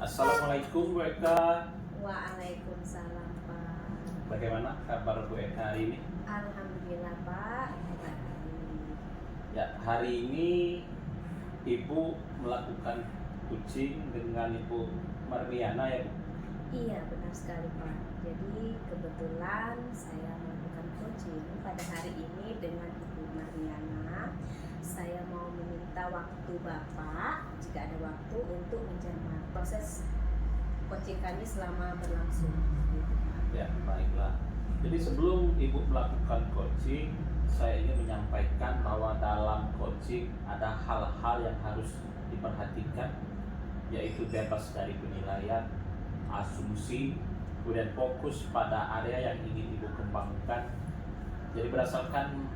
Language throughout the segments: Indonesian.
Assalamualaikum Bu Eka. Waalaikumsalam Pak. Bagaimana kabar Bu Eka hari ini? Alhamdulillah Pak. Ya, hari ini Ibu melakukan coaching dengan Ibu Marliana ya Bu? Iya benar sekali Pak. Jadi kebetulan saya melakukan coaching pada hari ini dengan Ibu Mariana. Saya mau meminta waktu Bapak, jika ada waktu, untuk menjamah proses coaching kami selama berlangsung. Ya, baiklah. Jadi sebelum Ibu melakukan coaching, saya ingin menyampaikan bahwa dalam coaching ada hal-hal yang harus diperhatikan, yaitu bebas dari penilaian, asumsi, kemudian fokus pada area yang ingin Ibu kembangkan. Jadi berdasarkan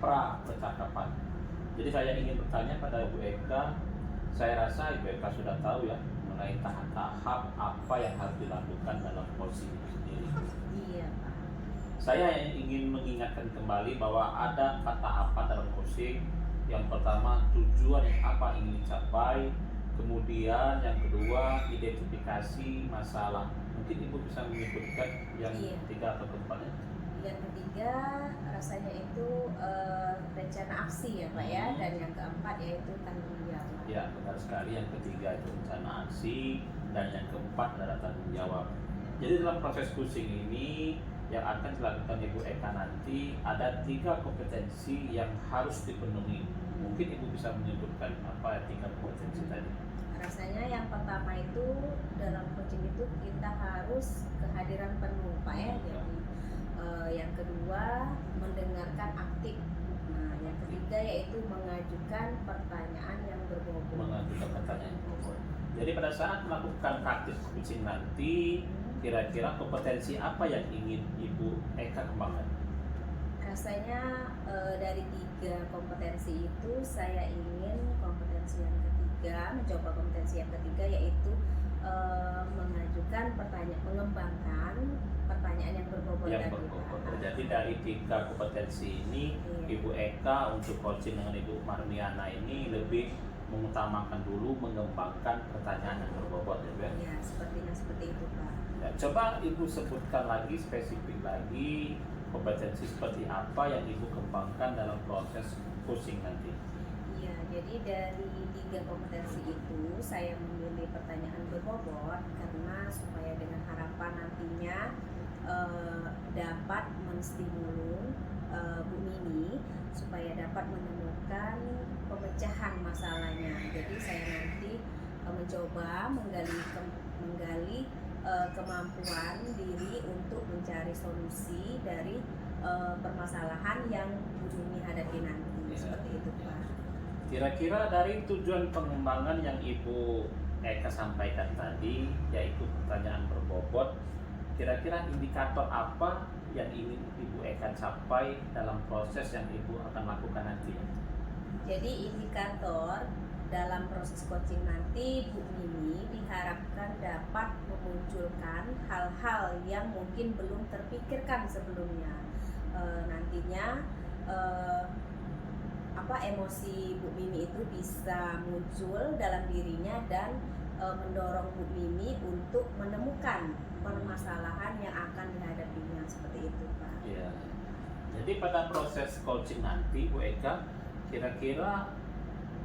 pra-percakapan. Jadi saya ingin bertanya pada Ibu Eka, saya rasa Ibu Eka sudah tahu ya mengenai tahap-tahap apa yang harus dilakukan dalam coaching itu sendiri. Iya Pak. Saya ingin mengingatkan kembali bahwa ada kata apa dalam coaching. Yang pertama, tujuan yang apa ingin dicapai. Kemudian yang kedua, identifikasi masalah. Mungkin Ibu bisa menyebutkan yang ketiga atau keempatnya. Yang ketiga rasanya itu rencana aksi ya Pak ya, dan yang keempat yaitu tanggung jawab. Ya benar sekali, yang ketiga itu rencana aksi dan yang keempat adalah tanggung jawab. Jadi dalam proses coaching ini yang akan dilakukan Ibu Eka nanti ada 3 kompetensi yang harus dipenuhi. Mungkin Ibu bisa menyebutkan apa 3 kompetensi tadi? Rasanya yang pertama itu dalam coaching itu kita harus kehadiran penuh Pak ya. Jadi yang kedua mendengarkan aktif. Nah yang ketiga yaitu mengajukan pertanyaan yang berbobot. Mengajukan pertanyaan yang berbobot. Jadi pada saat melakukan praktis coaching nanti, kira-kira kompetensi apa yang ingin Ibu Eka kembangkan? Rasanya dari 3 kompetensi itu saya ingin kompetensi yang ketiga, mencoba kompetensi yang ketiga yaitu mengajukan pertanyaan, mengembangkan pertanyaan yang berbobot. Jadi dari 3 kompetensi ini, Ibu Eka untuk coaching dengan Ibu Marliana ini lebih mengutamakan dulu mengembangkan pertanyaan yang berbobot ya Bu? Ya, sepertinya seperti itu Pak. Ya, coba Ibu sebutkan lagi, spesifik lagi kompetensi seperti apa yang Ibu kembangkan dalam proses coaching nanti. Iya, jadi dari 3 kompetensi itu saya memilih pertanyaan berbobot karena supaya dengan harapan nantinya dapat menstimulus Bu Mini supaya dapat menemukan pemecahan masalahnya. Jadi saya nanti mencoba menggali kemampuan diri untuk mencari solusi dari permasalahan yang Bu Mini hadapi nanti. Seperti itu Pak. Kira-kira dari tujuan pengembangan yang Ibu Eka sampaikan tadi, yaitu pertanyaan berbobot, kira-kira indikator apa yang ingin Ibu Eka capai dalam proses yang Ibu akan lakukan nanti? Jadi indikator dalam proses coaching nanti Bu Mini diharapkan dapat memunculkan hal-hal yang mungkin belum terpikirkan sebelumnya. Nantinya emosi Bu Mini itu bisa muncul dalam dirinya dan mendorong Bu Mini untuk menemukan permasalahan yang akan dihadapinya, seperti itu Pak. Iya. Jadi pada proses coaching nanti Bu Eka, kira-kira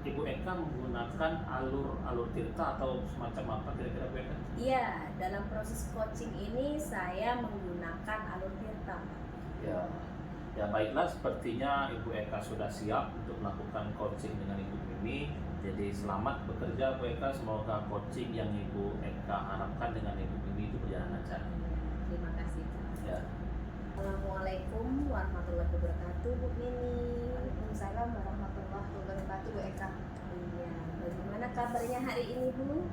Ibu Eka menggunakan alur tirta atau semacam apa kira-kira Bu Eka? Iya, dalam proses coaching ini saya menggunakan alur tirta. Ya baiklah, sepertinya Ibu Eka sudah siap untuk melakukan coaching dengan Ibu Mini. Jadi selamat bekerja Bu Eka, semoga coaching yang Ibu Eka harapkan dengan Ibu Mini itu berjalan lancar. Terima kasih Pak. Ya. Assalamualaikum warahmatullahi wabarakatuh Bu Mini. Waalaikumsalam warahmatullahi wabarakatuh Bu Eka. Iya, bagaimana kabarnya hari ini Bu?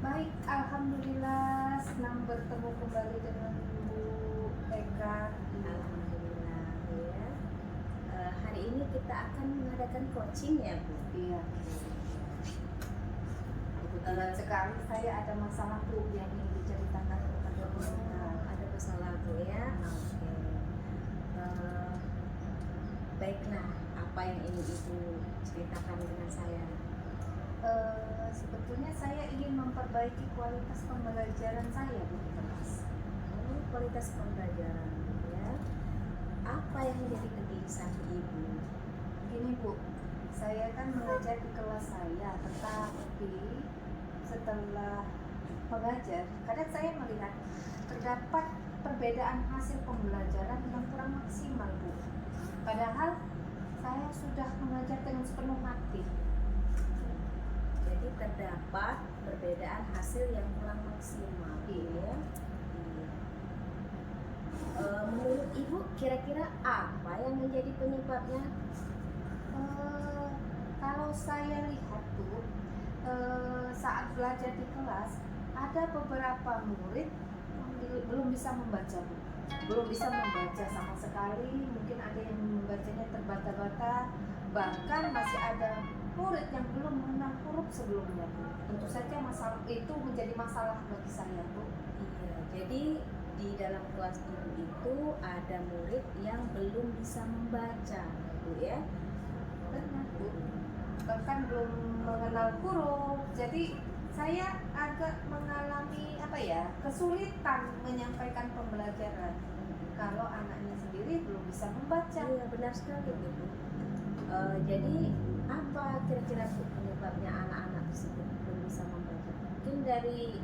Baik, alhamdulillah, senang bertemu kembali dengan Bu Eka. Alhamdulillah ya. Hari ini kita akan mengadakan coaching ya Bu. Iya. Kebetulan sekali saya ada masalah Bu yang ingin diceritakan kepada Bu Eka. Ada masalah Bu ya. Oke. Baiklah, apa yang ingin Ibu ceritakan dengan saya? Seperti sebetulnya saya ingin memperbaiki kualitas pembelajaran saya Bu di kelas. Kualitas pembelajaran ya. Apa yang menjadi kegelisahan ibu? Gini Bu, saya kan mengajar di kelas saya, tetapi setelah mengajar, kadang saya melihat terdapat perbedaan hasil pembelajaran yang kurang maksimal Bu. Padahal saya sudah mengajar dengan sepenuh hati. Jadi terdapat perbedaan hasil yang kurang maksimal ya. Menurut ibu kira-kira apa yang menjadi penyebabnya? Kalau saya lihat tuh saat belajar di kelas ada beberapa murid yang belum bisa membaca Bu. Belum bisa membaca sama sekali, mungkin ada yang membacanya terbata-bata, bahkan masih ada murid yang belum mengenal huruf sebelumnya Bu. Tentu saja masalah itu menjadi masalah bagi saya Bu. Iya, jadi di dalam kelas ibu itu ada murid yang belum bisa membaca Bu ya. Benar Bu, bahkan belum mengenal huruf. Jadi saya agak mengalami kesulitan menyampaikan pembelajaran kalau anaknya sendiri belum bisa membaca. Iya benar sekali Bu. Jadi apa kira-kira Bu penyebabnya anak-anak tersebut belum bisa membaca? Mungkin dari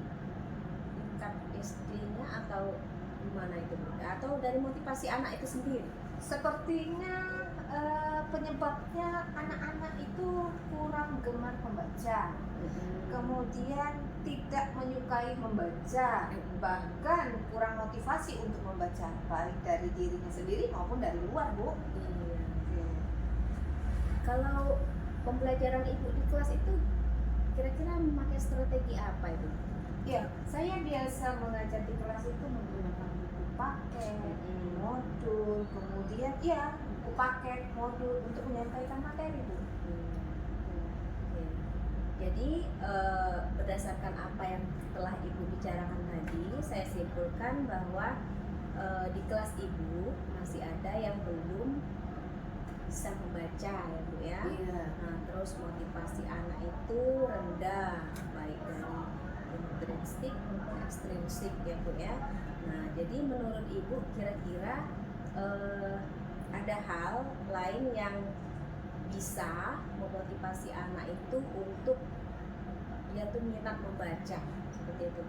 tingkat SD-nya atau gimana itu Bu? Atau dari motivasi anak itu sendiri? Sepertinya penyebabnya anak-anak itu kurang gemar membaca, kemudian tidak menyukai membaca, bahkan kurang motivasi untuk membaca, baik dari dirinya sendiri maupun dari luar Bu. Iya. Kalau pembelajaran ibu di kelas itu kira-kira memakai strategi apa itu? Ya, saya biasa mengajar di kelas itu menggunakan buku paket, modul, kemudian buku paket, modul untuk menyampaikan materi Bu. Oke. Jadi berdasarkan apa yang telah ibu bicarakan tadi, saya simpulkan bahwa di kelas ibu masih ada yang belum bisa membaca ya Bu ya. Iya. Nah, terus motivasi anak itu rendah, baik dari intrinsik maupun ekstrinsik ya Bu ya. Nah, jadi menurut ibu kira-kira ada hal lain yang bisa memotivasi anak itu untuk dia tuh minat membaca seperti itu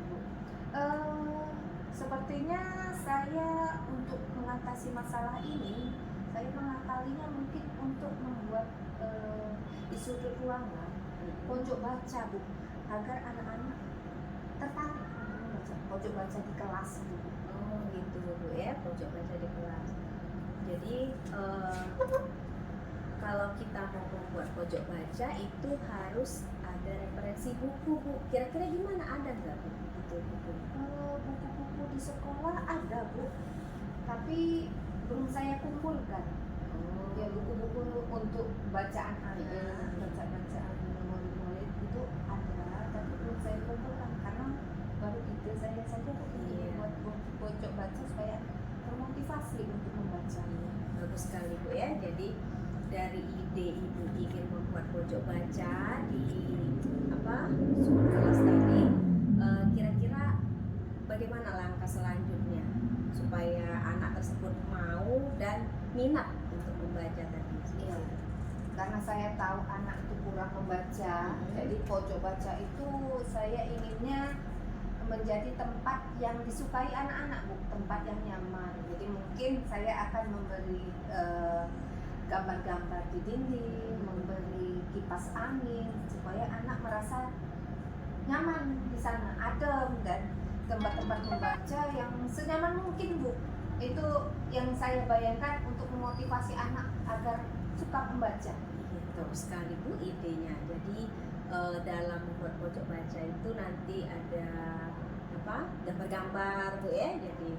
Bu. Sepertinya saya untuk mengatasi masalah ini, saya mengakalinya mungkin untuk membuat di sudut ruangan pojok baca Bu, agar anak-anak tertarik untuk membaca. Pojok baca di kelas Bu. Oh gitu Bu ya, pojok baca di kelas. Jadi kalau kita mau membuat pojok baca itu harus ada referensi buku Bu. Kira-kira gimana, ada nggak Bu itu buku? Buku-buku di sekolah ada Bu, tapi belum saya kumpulkan. Ya buku-buku untuk bacaan anak, bacaan murid-murid itu ada, tapi belum saya kumpulkan karena baru ide saya saja untuk membuat pojok baca supaya termotivasi untuk membaca. Bagus sekali Bu ya. Jadi dari ide ibu ingin membuat pojok baca di sudut kelas tadi, kira-kira bagaimana langkah selanjutnya supaya anak tersebut mau dan minat untuk membaca tadi? Iya. Karena saya tahu anak itu kurang membaca, jadi pojok baca itu saya inginnya menjadi tempat yang disukai anak-anak Bu, tempat yang nyaman. Jadi mungkin saya akan memberi gambar-gambar di dinding, memberi kipas angin supaya anak merasa nyaman di sana, adem, dan tempat-tempat membaca yang senyaman mungkin Bu. Itu yang saya bayangkan untuk memotivasi anak agar suka membaca. Betul sekali Bu idenya. Jadi dalam membuat pojok baca itu nanti ada gambar-gambar Bu ya. Jadi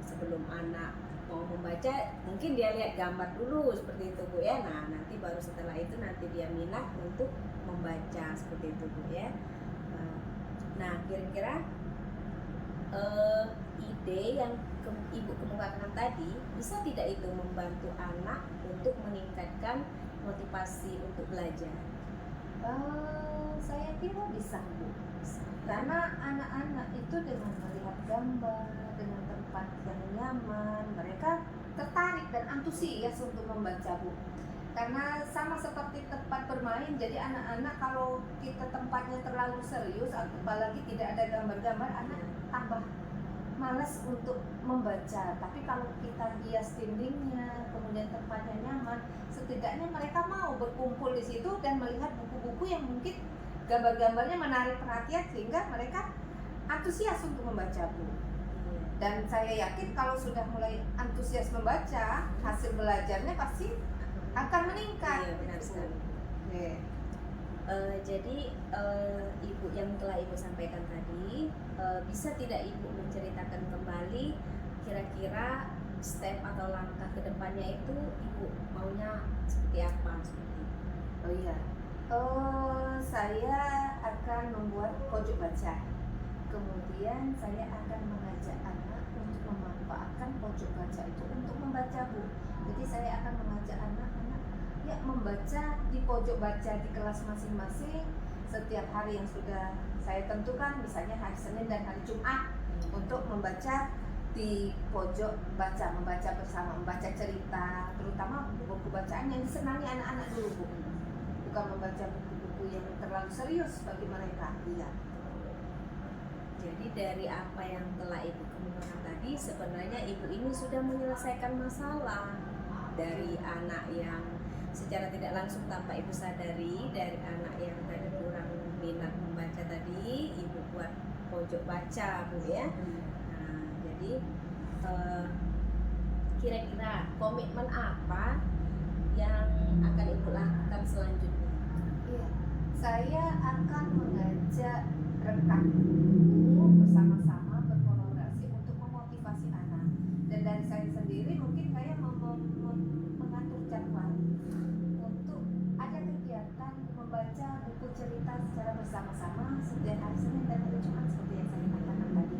sebelum anak mau membaca mungkin dia lihat gambar dulu seperti itu Bu ya. Nah nanti baru setelah itu nanti dia minat untuk membaca seperti itu Bu ya. Nah kira-kira ide yang ibu kemukakan tadi bisa tidak itu membantu anak untuk meningkatkan motivasi untuk belajar? Saya kira bisa Bu, karena anak-anak itu dengan melihat gambar, dengan tempat yang nyaman, mereka tertarik dan antusias untuk membaca Bu. Karena sama seperti tempat bermain, jadi anak-anak kalau kita tempatnya terlalu serius, apalagi tidak ada gambar-gambar, anak tambah malas untuk membaca. Tapi kalau kita hias dindingnya, kemudian tempatnya nyaman, setidaknya mereka mau berkumpul di situ dan melihat buku-buku yang mungkin gambar-gambarnya menarik perhatian sehingga mereka antusias untuk membaca Bu. Dan saya yakin kalau sudah mulai antusias membaca, hasil belajarnya pasti akan meningkat. Iya, benar sekali. Oke. Jadi ibu yang telah ibu sampaikan tadi, bisa tidak ibu menceritakan kembali kira-kira step atau langkah kedepannya itu ibu maunya seperti apa? Seperti itu. Oh iya. Saya akan membuat pojok baca. Kemudian saya akan mengajak anak untuk memanfaatkan pojok baca itu untuk membaca Bu. Jadi saya akan mengajak anak-anak ya membaca di pojok baca di kelas masing-masing setiap hari yang sudah saya tentukan, misalnya hari Senin dan hari Jumat, untuk membaca di pojok baca, membaca bersama, membaca cerita, terutama buku-buku bacaan yang disenangi anak-anak dulu Bu. Bukan membaca buku-buku yang terlalu serius bagi mereka. Iya. Jadi dari apa yang telah ibu kemukakan tadi, sebenarnya ibu ini sudah menyelesaikan masalah dari anak yang secara tidak langsung tanpa ibu sadari, dari anak yang tadi kurang minat membaca tadi, ibu buat pojok baca Bu ya. Nah, jadi kira-kira komitmen apa yang akan ibu lakukan selanjutnya? Iya, saya akan mengajak rekan-rekanku bersama-sama berkolaborasi untuk memotivasi anak. Dan dari saya sendiri mungkin saya mengatur jadwal untuk ada kegiatan membaca buku cerita secara bersama-sama setiap hari Senin dan hari Jumat seperti yang saya katakan tadi.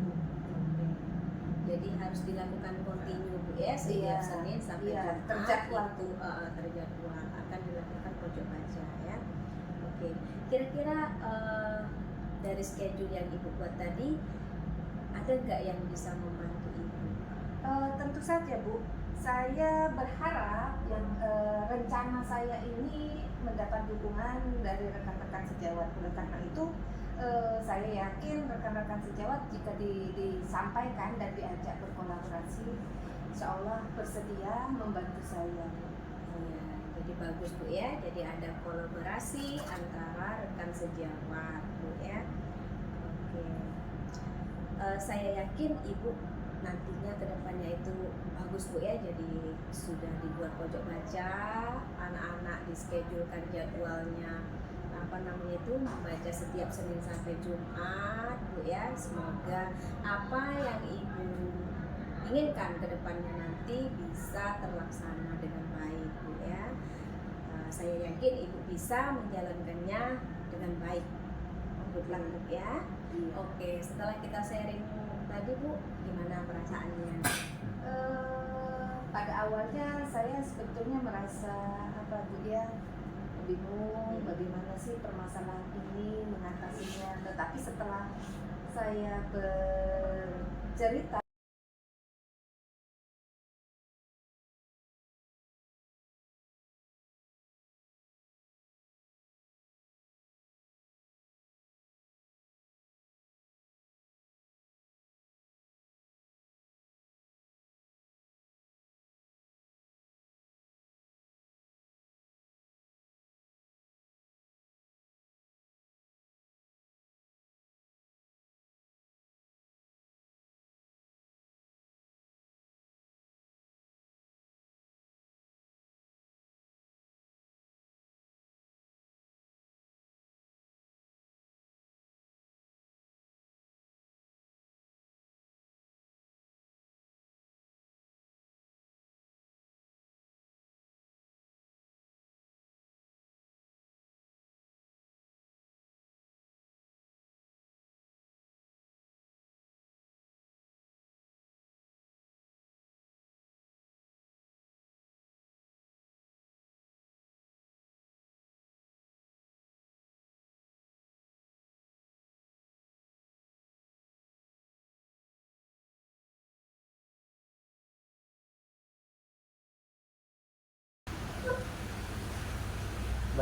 Jadi harus dilakukan kontinu Bu ya, setiap Iya, Senin sampai iya, Jumat terjadwal. itu terjadwal akan dilakukan pojok baca ya. Oke, kira-kira dari schedule yang ibu buat tadi ada nggak yang bisa membantu ibu? Tentu saja Bu, saya berharap yang rencana saya ini mendapat dukungan dari rekan-rekan sejawat. Oleh karena itu saya yakin rekan-rekan sejawat jika disampaikan dan diajak berkolaborasi, insya Allah bersedia membantu saya. Ya, jadi bagus Bu ya, jadi ada kolaborasi antara rekan sejawat Bu ya. Oke, saya yakin ibu nantinya kedepannya itu bagus Bu ya, jadi sudah dibuat pojok baca, anak-anak dischedulkan jadwalnya membaca setiap Senin sampai Jumat Bu ya. Semoga apa yang ibu inginkan kedepannya nanti bisa terlaksana dengan baik Bu ya. Saya yakin ibu bisa menjalankannya dengan baik. Good luck Bu ya. Oke, setelah kita sharing tadi Bu, gimana perasaannya? Pada awalnya saya sebetulnya merasa Bu ya, bingung bagaimana sih permasalahan ini mengatasinya. Tetapi setelah saya bercerita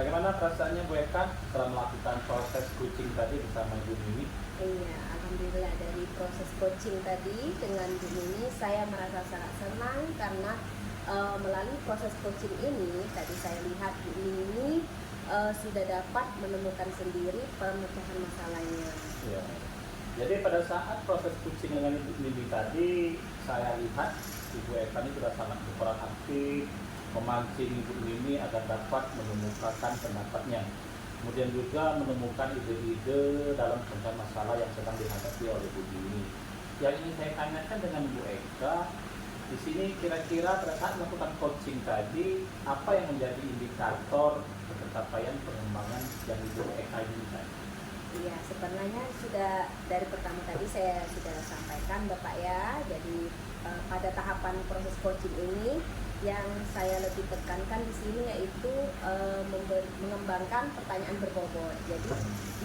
Bagaimana perasaannya Bu Eka setelah melakukan proses coaching tadi bersama Ibu Mimi? Iya, alhamdulillah dari proses coaching tadi dengan Bu Mimi saya merasa sangat senang karena melalui proses coaching ini tadi saya lihat Bu Mimi sudah dapat menemukan sendiri pemecahan masalahnya. Ya. Jadi pada saat proses coaching dengan Ibu Mimi tadi, saya lihat Ibu Eka ini sudah sangat berperan aktif, memancing Ibu Mimi agar dapat mengemukakan pendapatnya. Kemudian juga menemukan ide-ide dalam tentang masalah yang sedang dihadapi oleh Bu Mimi. Yang ingin saya tanyakan dengan Bu Eka, di sini kira-kira pada saat melakukan coaching tadi, apa yang menjadi indikator pencapaian pengembangan yang Ibu Eka inginkan? Iya, sebenarnya sudah dari pertama tadi saya sudah sampaikan Bapak ya. Jadi pada tahapan proses coaching ini yang saya lebih tekankan di sini yaitu mengembangkan pertanyaan berbobot. Jadi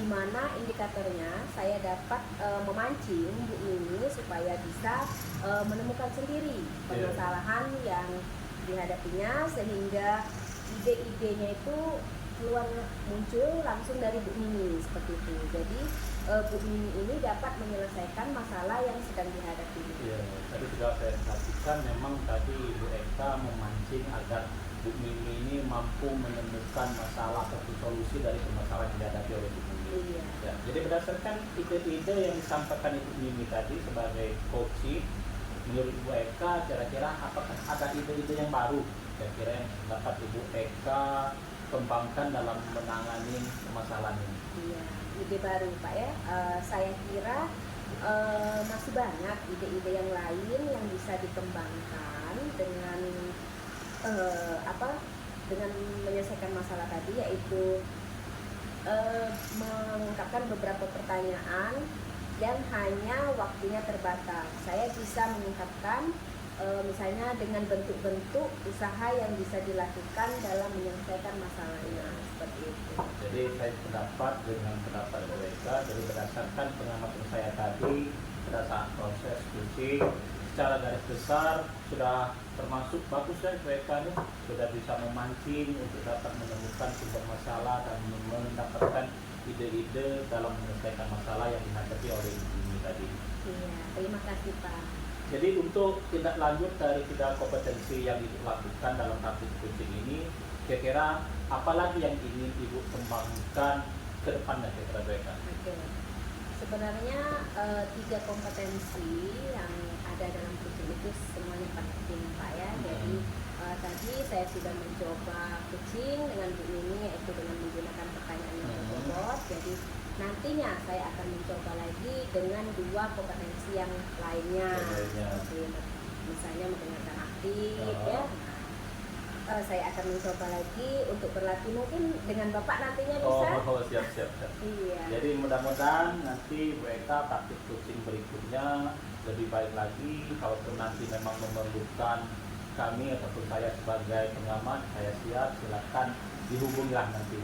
di mana indikatornya saya dapat memancing Bu Mimi supaya bisa menemukan sendiri permasalahan yang dihadapinya sehingga ide-idenya itu keluar muncul langsung dari Bu Mimi seperti itu. Jadi Bu Mimi ini dapat menyelesaikan masalah yang sedang dihadapi. Iya, tadi juga saya perhatikan memang tadi Ibu Eka memancing agar Bu Mimi ini mampu menemukan masalah atau solusi dari permasalahan yang dihadapi oleh Bu Mimi. Iya. Ya, jadi berdasarkan ide-ide yang disampaikan Ibu Mimi tadi sebagai coaching, menurut Bu Eka kira-kira apakah ada ide-ide yang baru kira-kira yang dapat Ibu Eka kembangkan dalam menangani permasalahan ini? Iya, ide baru Pak ya. Saya kira masih banyak ide-ide yang lain yang bisa dikembangkan dengan dengan menyelesaikan masalah tadi, yaitu mengungkapkan beberapa pertanyaan yang hanya waktunya terbatas. Saya bisa mengungkapkan misalnya dengan bentuk-bentuk usaha yang bisa dilakukan dalam menyelesaikan masalahnya seperti itu. Jadi saya pendapat dengan pendapat mereka dari berdasarkan pengamatan saya tadi pada saat proses coaching secara garis besar sudah termasuk bagus ya mereka nih sudah bisa memancing untuk dapat menemukan sumber masalah dan mendapatkan ide-ide dalam menyelesaikan masalah yang dihadapi oleh ini tadi. Iya, terima kasih Pak. Jadi untuk tindak lanjut dari tiga kompetensi yang dilakukan dalam praktik coaching ini, kira-kira apa lagi yang ingin Ibu kembangkan ke depannya kira-kira mereka? Oke. Sebenarnya 3 kompetensi yang ada dalam coaching itu semuanya penting Pak ya. Jadi tadi saya sudah mencoba coaching dengan Bu Mimi yaitu dengan menggunakan pertanyaan yang berbobot. Jadi nantinya saya akan mencoba lagi dengan 2 kompetensi yang lainnya. Seperti misalnya mendengarkan aktif ya. Saya akan mencoba lagi untuk berlatih mungkin dengan Bapak nantinya bisa. Siap. Iya. Jadi mudah-mudahan nanti Bu Eka praktik coaching berikutnya lebih baik lagi. Kalaupun nanti memang memerlukan kami ataupun saya sebagai pengamat, saya siap, silakan dihubungilah nanti.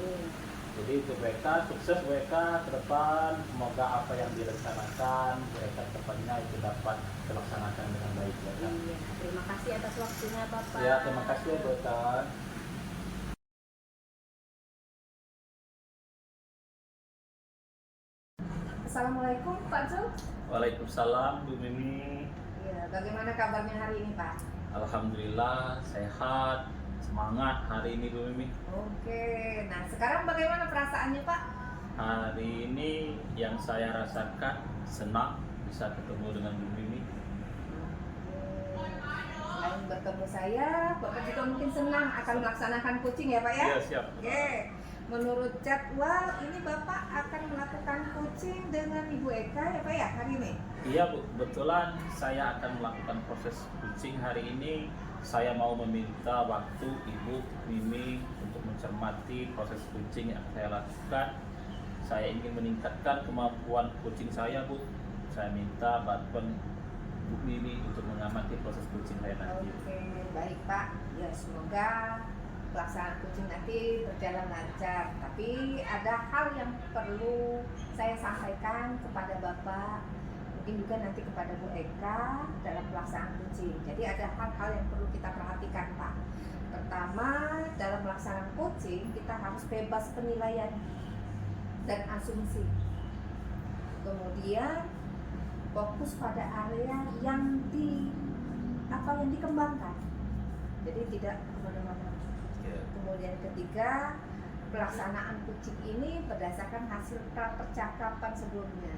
Jadi untuk Bu Eka, sukses Bu Eka ke depan. Semoga apa yang direncanakan Bu Eka ke depannya itu dapat terlaksanakan dengan baik Bu Eka. Iya, terima kasih atas waktunya Bapak. Ya, terima kasih Bu Eka. Assalamualaikum Pak Zul. Waalaikumsalam Bu Mimi. Ya, bagaimana kabarnya hari ini Pak? Alhamdulillah sehat, semangat hari ini Bu Mimi. Oke, nah sekarang bagaimana perasaannya Pak? Hari ini yang saya rasakan senang bisa ketemu dengan Bu Mimi. Selain bertemu saya, Bapak juga mungkin senang akan melaksanakan coaching ya Pak ya? Iya siap. Oke, menurut jadwal ini Bapak akan melakukan coaching dengan Ibu Eka ya Pak ya hari ini? Iya Bu, kebetulan saya akan melakukan proses coaching hari ini. Saya mau meminta waktu Ibu Mimi untuk mencermati proses coaching yang saya lakukan. Saya ingin meningkatkan kemampuan coaching saya Bu. Saya minta bantuan Bu Mimi untuk mengamati proses coaching saya nanti. Oke, baik Pak. Ya semoga pelaksanaan coaching nanti berjalan lancar. Tapi ada hal yang perlu saya sampaikan kepada Bapak, mungkin juga nanti kepada Bu Eka dalam pelaksanaan coaching. Jadi ada hal-hal yang perlu kita perhatikan Pak. Pertama, dalam melaksanakan coaching kita harus bebas penilaian dan asumsi. Kemudian fokus pada area yang dikembangkan. Jadi tidak kemana-mana. Kemudian ketiga, pelaksanaan coaching ini berdasarkan hasil percakapan sebelumnya.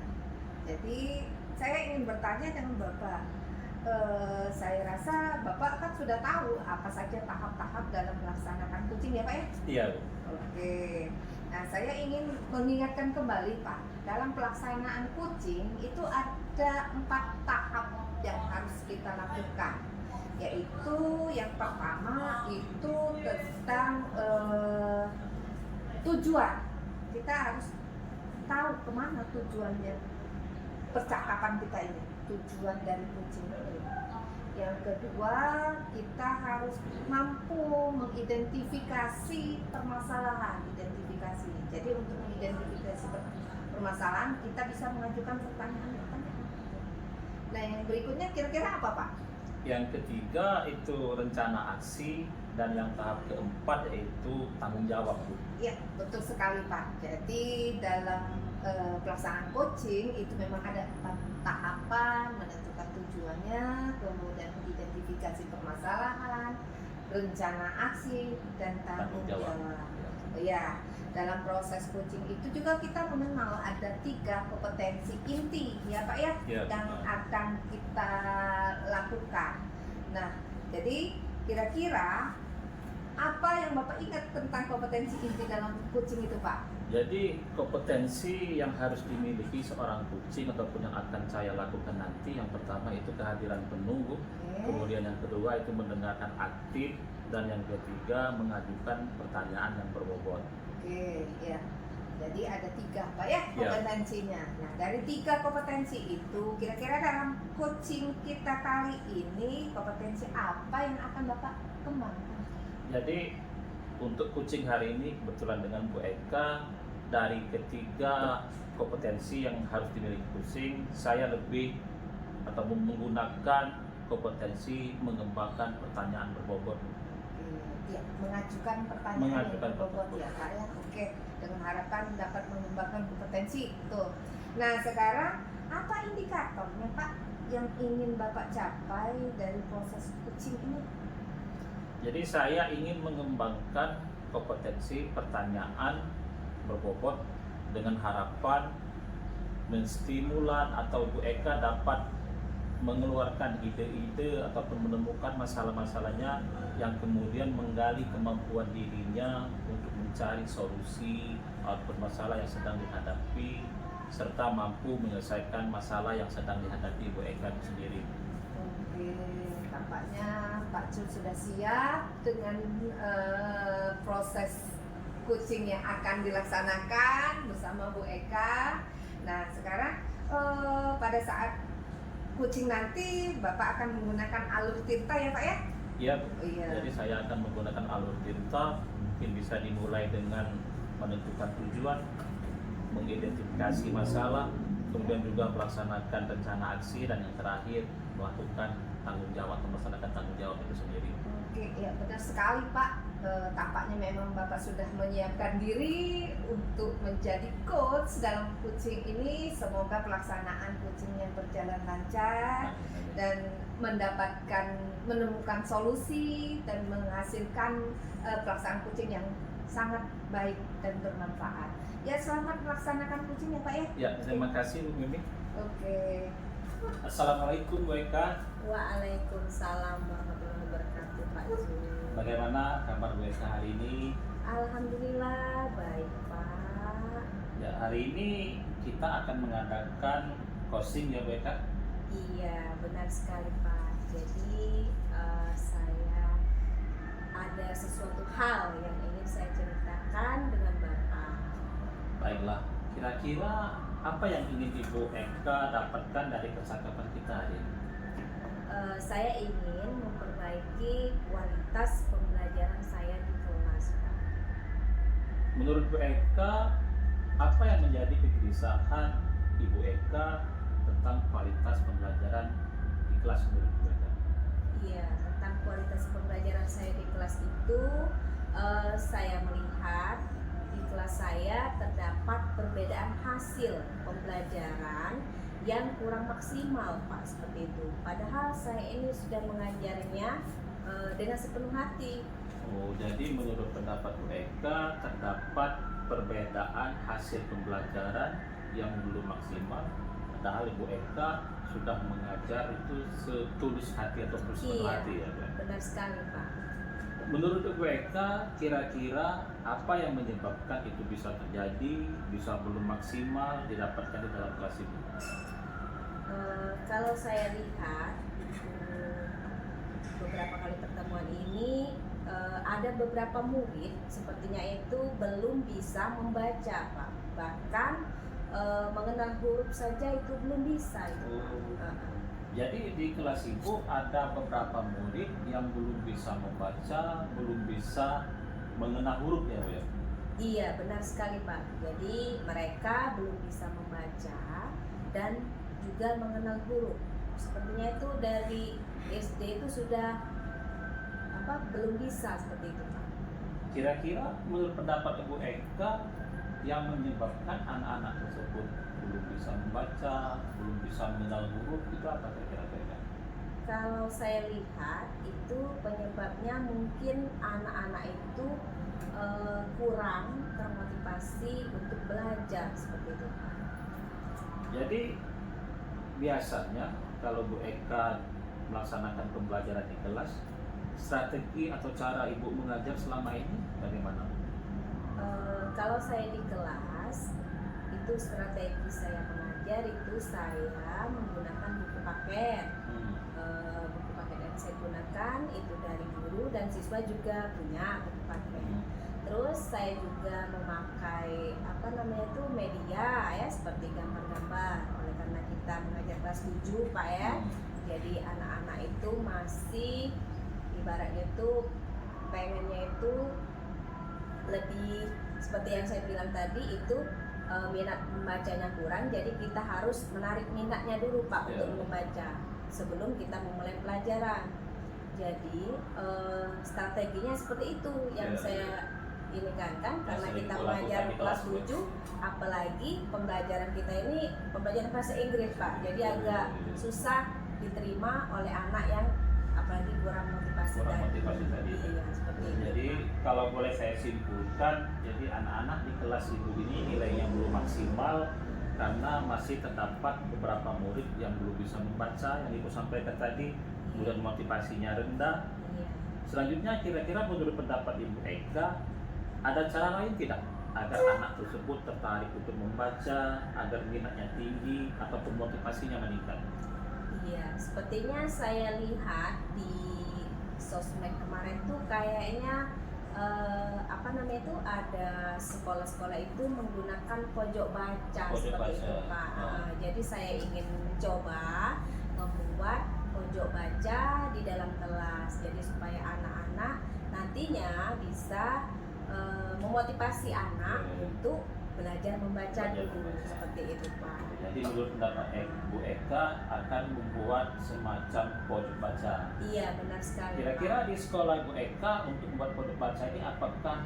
Jadi saya ingin bertanya dengan Bapak. Saya rasa Bapak kan sudah tahu apa saja tahap-tahap dalam melaksanakan coaching ya Pak ya? Iya. Oke. Nah, saya ingin mengingatkan kembali Pak, dalam pelaksanaan coaching itu ada 4 tahap yang harus kita lakukan. Yaitu yang pertama itu tentang tujuan. Kita harus tahu kemana tujuannya percakapan kita ini, tujuan dari coaching ini. Yang kedua, kita harus mampu mengidentifikasi permasalahan, identifikasi. Jadi untuk mengidentifikasi permasalahan, kita bisa mengajukan pertanyaan-pertanyaan. Nah, yang berikutnya kira-kira apa Pak? Yang ketiga itu rencana aksi, dan yang tahap keempat yaitu tanggung jawab, Bu. Ya, betul sekali Pak. Jadi dalam pelaksanaan coaching itu memang ada 4 tahapan: menentukan tujuannya, kemudian identifikasi permasalahan, rencana aksi, dan tanggung jawab. Ya, dalam proses coaching itu juga kita mengenal ada 3 kompetensi inti ya Pak ya, yang akan kita lakukan. Nah, jadi kira-kira apa yang Bapak ingat tentang kompetensi inti dalam coaching itu Pak? Jadi kompetensi yang harus dimiliki seorang coaching ataupun yang akan saya lakukan nanti, yang pertama itu kehadiran penuh, kemudian yang kedua itu mendengarkan aktif, dan yang ketiga mengajukan pertanyaan yang berbobot. Oke, ya. Jadi ada 3 Pak ya kompetensinya. Nah, dari 3 kompetensi itu kira-kira dalam coaching kita kali ini kompetensi apa yang akan Bapak kembangkan? Jadi untuk coaching hari ini kebetulan dengan Bu Eka, dari ketiga kompetensi yang harus dimiliki coaching, saya lebih atau menggunakan kompetensi mengembangkan pertanyaan berbobot. Ya, mengajukan pertanyaan yang berbobot ya Pak ya. Oke, dengan harapan dapat mengembangkan kompetensi itu. Nah, sekarang apa indikatornya Pak yang ingin Bapak capai dari proses coaching ini? Jadi saya ingin mengembangkan kompetensi pertanyaan berbobot dengan harapan menstimulan atau Bu Eka dapat mengeluarkan ide-ide ataupun menemukan masalah-masalahnya yang kemudian menggali kemampuan dirinya untuk mencari solusi ataupun masalah yang sedang dihadapi, serta mampu menyelesaikan masalah yang sedang dihadapi Bu Eka sendiri. Oke, tampaknya Pak Jun sudah siap dengan proses coaching yang akan dilaksanakan bersama Bu Eka. Nah, sekarang pada saat coaching nanti Bapak akan menggunakan alur tinta ya Pak ya? Iya, jadi saya akan menggunakan alur tinta. Mungkin bisa dimulai dengan menentukan tujuan, mengidentifikasi masalah, kemudian juga melaksanakan rencana aksi, dan yang terakhir melakukan tanggung jawab, melaksanakan tanggung jawab itu sendiri. Oke, ya benar sekali Pak. Tampaknya memang Bapak sudah menyiapkan diri untuk menjadi coach dalam coaching ini. Semoga pelaksanaan coachingnya berjalan lancar dan menemukan solusi dan menghasilkan pelaksanaan coaching yang sangat baik dan bermanfaat. Ya, selamat melaksanakan coaching ya Pak ya. Ya, terima kasih Bu Mimi. Oke. Assalamualaikum Bu Eka. Waalaikumsalam warahmatullahi wabarakatuh Pak Jun. Bagaimana kabar Bu Eka hari ini? Alhamdulillah baik Pak. Ya, hari ini kita akan mengadakan coaching ya Bu Eka. Iya benar sekali Pak. Jadi saya ada sesuatu hal yang ingin saya ceritakan dengan Bapak. Baiklah, kira-kira apa yang ingin Ibu Eka dapatkan dari percakapan kita hari ini? Saya ingin memperbaiki kualitas pembelajaran saya di kelas Pak. Menurut Bu Eka, apa yang menjadi kegelisahan Ibu Eka tentang kualitas pembelajaran di kelas menurut Bu Eka? Iya, tentang kualitas pembelajaran saya di kelas itu, saya melihat di kelas saya terdapat perbedaan hasil pembelajaran yang kurang maksimal, Pak, seperti itu. Padahal saya ini sudah mengajarnya dengan sepenuh hati. Oh, jadi menurut pendapat Bu Eka terdapat perbedaan hasil pembelajaran yang belum maksimal, padahal Bu Eka sudah mengajar itu setulus hati atau sepenuh Iya, hati ya, Bu? benar sekali, Pak. Menurut Bu Eka, kira-kira apa yang menyebabkan itu bisa terjadi, bisa belum maksimal didapatkan di dalam kelas Ibu? Kalau saya lihat beberapa kali pertemuan ini, ada beberapa murid sepertinya itu belum bisa membaca, Pak. Bahkan mengenal huruf saja itu belum bisa itu, Pak. Jadi di kelas Ibu ada beberapa murid yang belum bisa membaca, belum bisa mengenal huruf ya, Bu ya? Iya, benar sekali, Pak. Jadi mereka belum bisa membaca dan juga mengenal huruf. Sepertinya itu dari SD itu sudah belum bisa seperti itu, Pak. Kira-kira menurut pendapat Ibu Eka yang menyebabkan anak-anak tersebut belum bisa membaca, belum bisa mengenal huruf itu apa kira-kira? Kalau saya lihat itu penyebabnya mungkin anak-anak itu kurang termotivasi untuk belajar seperti itu, Pak. Jadi biasanya kalau Bu Eka melaksanakan pembelajaran di kelas, strategi atau cara Ibu mengajar selama ini bagaimana? Kalau saya di kelas itu strategi saya mengajar itu saya menggunakan buku paket. Buku paket yang saya gunakan itu dari guru dan siswa juga punya buku paket. Terus saya juga memakai media ya, seperti gambar-gambar. Oleh karena kita mengajar kelas 7, Pak ya. Jadi anak-anak itu masih ibaratnya itu pengennya itu lebih seperti yang saya bilang tadi itu, minat membacanya kurang, jadi kita harus menarik minatnya dulu, Pak, untuk membaca sebelum kita memulai pelajaran. Jadi strateginya seperti itu yang saya ini kan karena kita mengajar kelas 7, apalagi pembelajaran kita ini pembelajaran bahasa Inggris, Pak, jadi agak susah diterima oleh anak yang apalagi kurang motivasi tadi. Iya, seperti itu. Jadi kalau boleh saya simpulkan, jadi anak-anak di kelas Ibu ini nilainya belum maksimal karena masih terdapat beberapa murid yang belum bisa membaca yang Ibu sampaikan tadi, kemudian motivasinya rendah. Iya. Selanjutnya kira-kira menurut pendapat Ibu Eka, ada cara lain tidak agar anak tersebut tertarik untuk membaca, agar minatnya tinggi ataupun motivasinya meningkat? Iya, sepertinya saya lihat di sosmed kemarin tuh kayaknya ada sekolah-sekolah itu menggunakan pojok baca seperti itu, Pak. Jadi saya ingin mencoba membuat pojok baca di dalam kelas, jadi supaya anak-anak nantinya bisa memotivasi anak untuk belajar membaca dulu, seperti itu, Pak. Jadi menurut pendapat Bu Eka akan membuat semacam pojok baca. Iya, benar sekali. Kira-kira di sekolah Bu Eka untuk membuat pojok baca ini apakah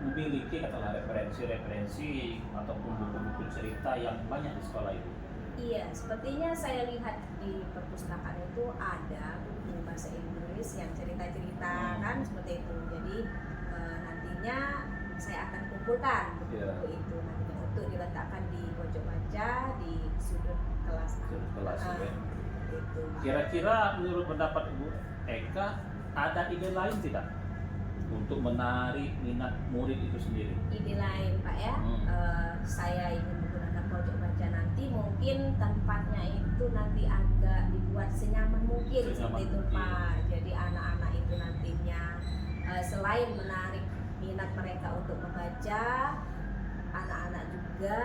memiliki katakanlah referensi ataupun buku-buku cerita yang banyak di sekolah itu? Iya, sepertinya saya lihat di perpustakaan itu ada buku bahasa Inggris yang cerita-cerita kan seperti itu. Jadi nantinya saya akan kumpulkan buku-buku itu nantinya untuk diletakkan di pojok baca di sudut kelas. Itu. Kira-kira menurut pendapat Ibu Eka ada ide lain tidak untuk menarik minat murid itu sendiri? Ide lain, Pak ya. Saya ingin menggunakan pojok baca nanti mungkin tempatnya itu nanti agak dibuat senyaman mungkin seperti itu, Pak. Jadi anak-anak itu nantinya selain menarik minat mereka untuk membaca, anak-anak juga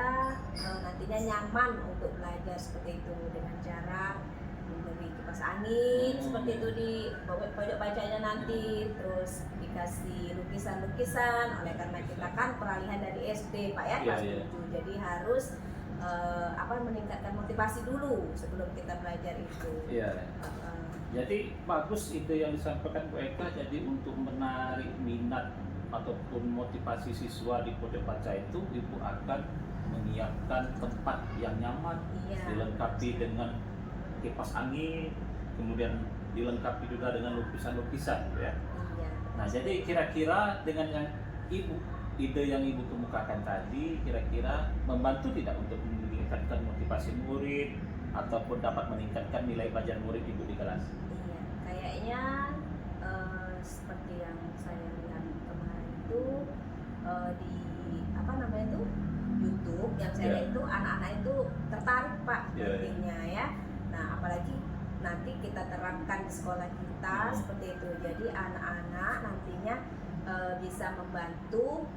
nantinya nyaman untuk belajar seperti itu dengan cara memberi kipas angin seperti itu di pojok bacanya nanti, terus dikasih lukisan-lukisan. Oleh karena kita kan peralihan dari SD, Pak ya, kelas 7, jadi harus meningkatkan motivasi dulu sebelum kita belajar itu. Jadi bagus itu yang disampaikan Bu Eka. Jadi untuk menarik minat ataupun motivasi siswa di pojok baca itu, Ibu akan menyiapkan tempat yang nyaman, Iya. dilengkapi dengan kipas angin, kemudian dilengkapi juga dengan lukisan-lukisan, gitu ya. Iya. Nah, jadi kira-kira dengan yang ide yang Ibu kemukakan tadi, kira-kira membantu tidak untuk meningkatkan motivasi murid ataupun dapat meningkatkan nilai belajar murid Ibu di kelas? Iya, kayaknya seperti yang saya lihat kemarin itu di apa namanya itu YouTube yang saya Iya. lihat itu anak-anak itu tertarik Pak Iya, iya. nantinya ya. Nah apalagi nanti kita terapkan di sekolah kita seperti itu. Jadi anak-anak nantinya bisa membantu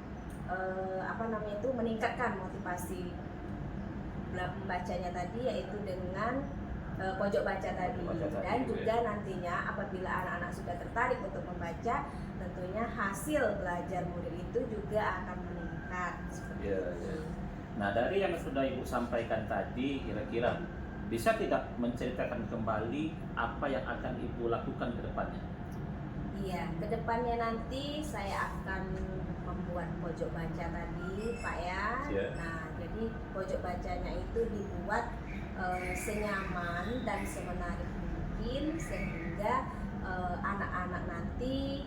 apa namanya itu meningkatkan motivasi membacanya tadi, yaitu dengan pojok baca tadi. Dan juga nantinya apabila anak-anak sudah tertarik untuk membaca, tentunya hasil belajar murid itu juga akan meningkat seperti Iya, itu. iya. Nah, dari yang sudah Ibu sampaikan tadi, kira-kira bisa tidak menceritakan kembali apa yang akan Ibu lakukan ke depannya? Iya, kedepannya nanti saya akan membuat pojok baca tadi, Pak ya. Iya. Nah, jadi pojok bacanya itu dibuat senyaman dan semenarik mungkin sehingga anak-anak nanti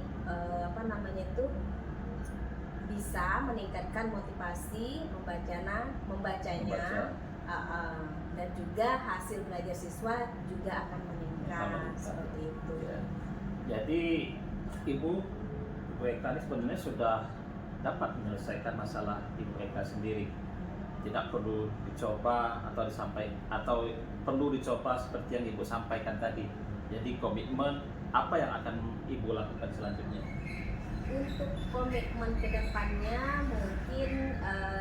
apa namanya itu bisa meningkatkan motivasi membacanya, Membaca. dan juga hasil belajar siswa juga akan meningkat seperti itu. Ya. Jadi Ibu Eka ini sebenarnya sudah dapat menyelesaikan masalah Ibu Eka sendiri. Tidak perlu dicoba atau perlu dicoba seperti yang Ibu sampaikan tadi. Jadi komitmen apa yang akan Ibu lakukan selanjutnya? Untuk komitmen kedepannya mungkin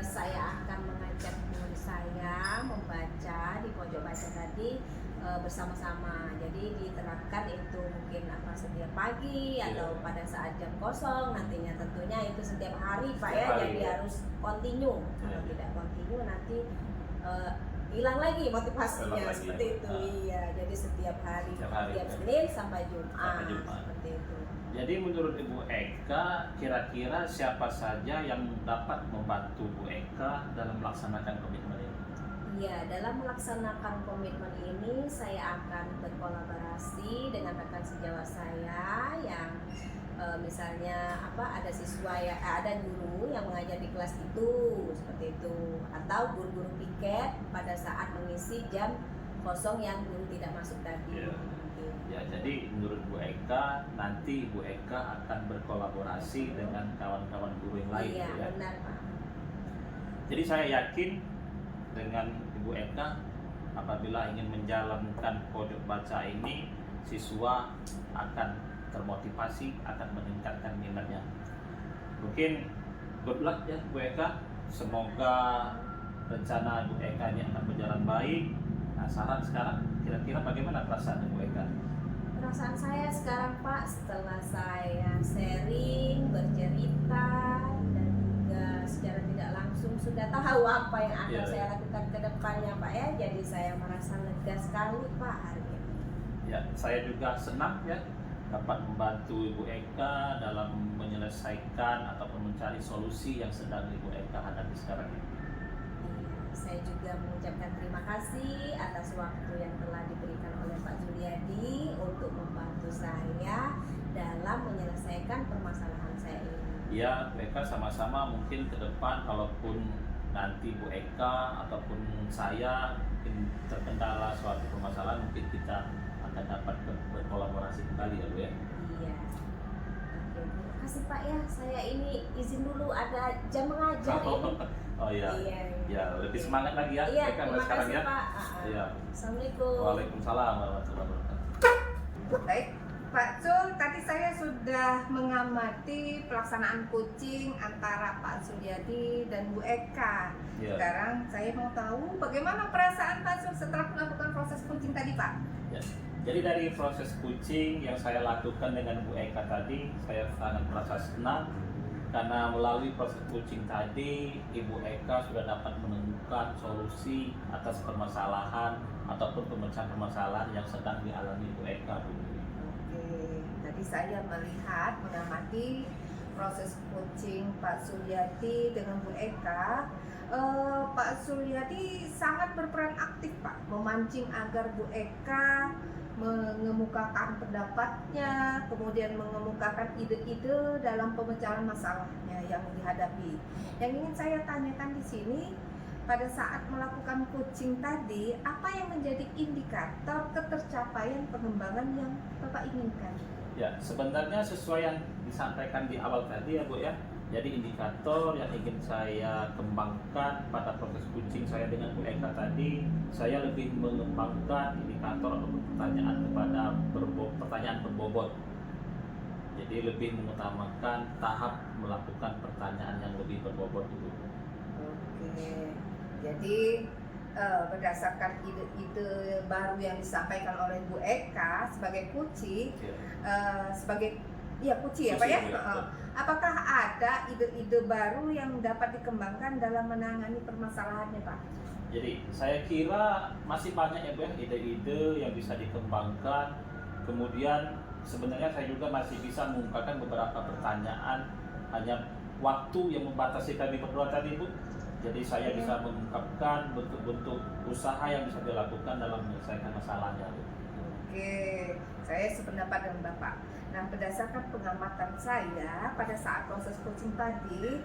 saya akan mengajak murid saya membaca di pojok baca tadi bersama-sama. Jadi diterapkan itu mungkin apa setiap pagi atau pada saat jam kosong, nantinya tentunya itu setiap hari Pak ya. Setiap hari, Jadi ya. harus continue. Kalau tidak continue nanti hilang lagi motivasinya. Hilang lagi, seperti ya. itu. Iya, jadi setiap hari, Setiap hari, tiap ya. Senin sampai Jumat. Sampai Jumat. Seperti itu. Jadi menurut Ibu Eka, kira-kira siapa saja yang dapat membantu Bu Eka dalam melaksanakan komitmen ini? Iya, dalam melaksanakan komitmen ini saya akan berkolaborasi dengan rekan sejawat saya yang misalnya ada siswa ya, ada guru yang mengajar di kelas itu seperti itu, atau guru-guru piket pada saat mengisi jam kosong yang guru tidak masuk tadi. Iya. Ya, jadi menurut Bu Eka, nanti Bu Eka akan berkolaborasi dengan kawan-kawan guru yang lain. Iya, ya. benar Pak. Jadi saya yakin dengan Ibu Eka, apabila ingin menjalankan pojok baca ini, siswa akan termotivasi, akan meningkatkan minatnya. Mungkin good luck ya Bu Eka. Semoga rencana Bu Eka ini akan berjalan baik. Nah, saran sekarang, kira-kira bagaimana perasaan Bu Eka? Perasaan saya sekarang Pak, setelah saya sharing, bercerita, dan juga secara tidak langsung sudah tahu apa yang akan Iya. saya lakukan ke depannya Pak ya. Jadi saya merasa lega sekali Pak hari ini. Ya, saya juga senang ya dapat membantu Ibu Eka dalam menyelesaikan ataupun mencari solusi yang sedang Ibu Eka hadapi sekarang ini. Saya juga mengucapkan terima kasih atas waktu yang telah diberikan oleh Pak Juliadi untuk membantu saya dalam menyelesaikan permasalahan saya ini. Ya, Bu Eka sama-sama mungkin ke depan kalaupun nanti Bu Eka ataupun saya mungkin terkendala suatu permasalahan, mungkin kita akan dapat berkolaborasi kembali ya Bu ya. Iya. Oke, terima kasih Pak ya. Saya ini izin dulu, ada jam mengajar ini. Oh iya. Iya. Ya, lebih semangat lagi ya Bu Iya, Eka mulai terima sekarang kasih ya. Pak. Iya. Assalamualaikum. Waalaikumsalam warahmatullahi wabarakatuh. Baik, Pak Sul, tadi saya sudah mengamati pelaksanaan coaching antara Pak Suryadi dan Bu Eka. Iya. Sekarang saya mau tahu bagaimana perasaan Pak Sul setelah melakukan proses coaching tadi, Pak? Ya. Jadi dari proses coaching yang saya lakukan dengan Bu Eka tadi, saya sangat merasa senang karena melalui proses coaching tadi, Ibu Eka sudah dapat menemukan solusi atas permasalahan ataupun pemecahan permasalahan yang sedang dialami Bu Eka dulu. Oke, tadi saya melihat mengamati proses coaching Pak Suryadi dengan Bu Eka. Pak Suryadi sangat berperan aktif, Pak, memancing agar Bu Eka mengemukakan pendapatnya, kemudian mengemukakan ide-ide dalam pemecahan masalahnya yang dihadapi. Yang ingin saya tanyakan di sini, pada saat melakukan coaching tadi, apa yang menjadi indikator ketercapaian pengembangan yang Bapak inginkan? Ya, sebenarnya sesuai yang disampaikan di awal tadi ya Bu ya. Jadi indikator yang ingin saya kembangkan pada proses coaching saya dengan Bu Eka tadi, saya lebih mengembangkan indikator atau pertanyaan kepada pertanyaan berbobot. Jadi lebih mengutamakan tahap melakukan pertanyaan yang lebih berbobot dulu. Oke, jadi berdasarkan ide-ide baru yang disampaikan oleh Bu Eka sebagai coaching, sebagai coaching ya Pak ya. Apakah ada ide-ide baru yang dapat dikembangkan dalam menangani permasalahannya Pak? Jadi saya kira masih banyak ya Bu ya, ide-ide yang bisa dikembangkan. Kemudian sebenarnya saya juga masih bisa mengungkapkan beberapa pertanyaan, hanya waktu yang membatasi kami berdua tadi Bu. Jadi saya bisa mengungkapkan bentuk-bentuk usaha yang bisa dilakukan dalam menyelesaikan masalahnya Bu. Oke, saya sependapat dengan Bapak. Nah, berdasarkan pengamatan saya pada saat proses coaching tadi,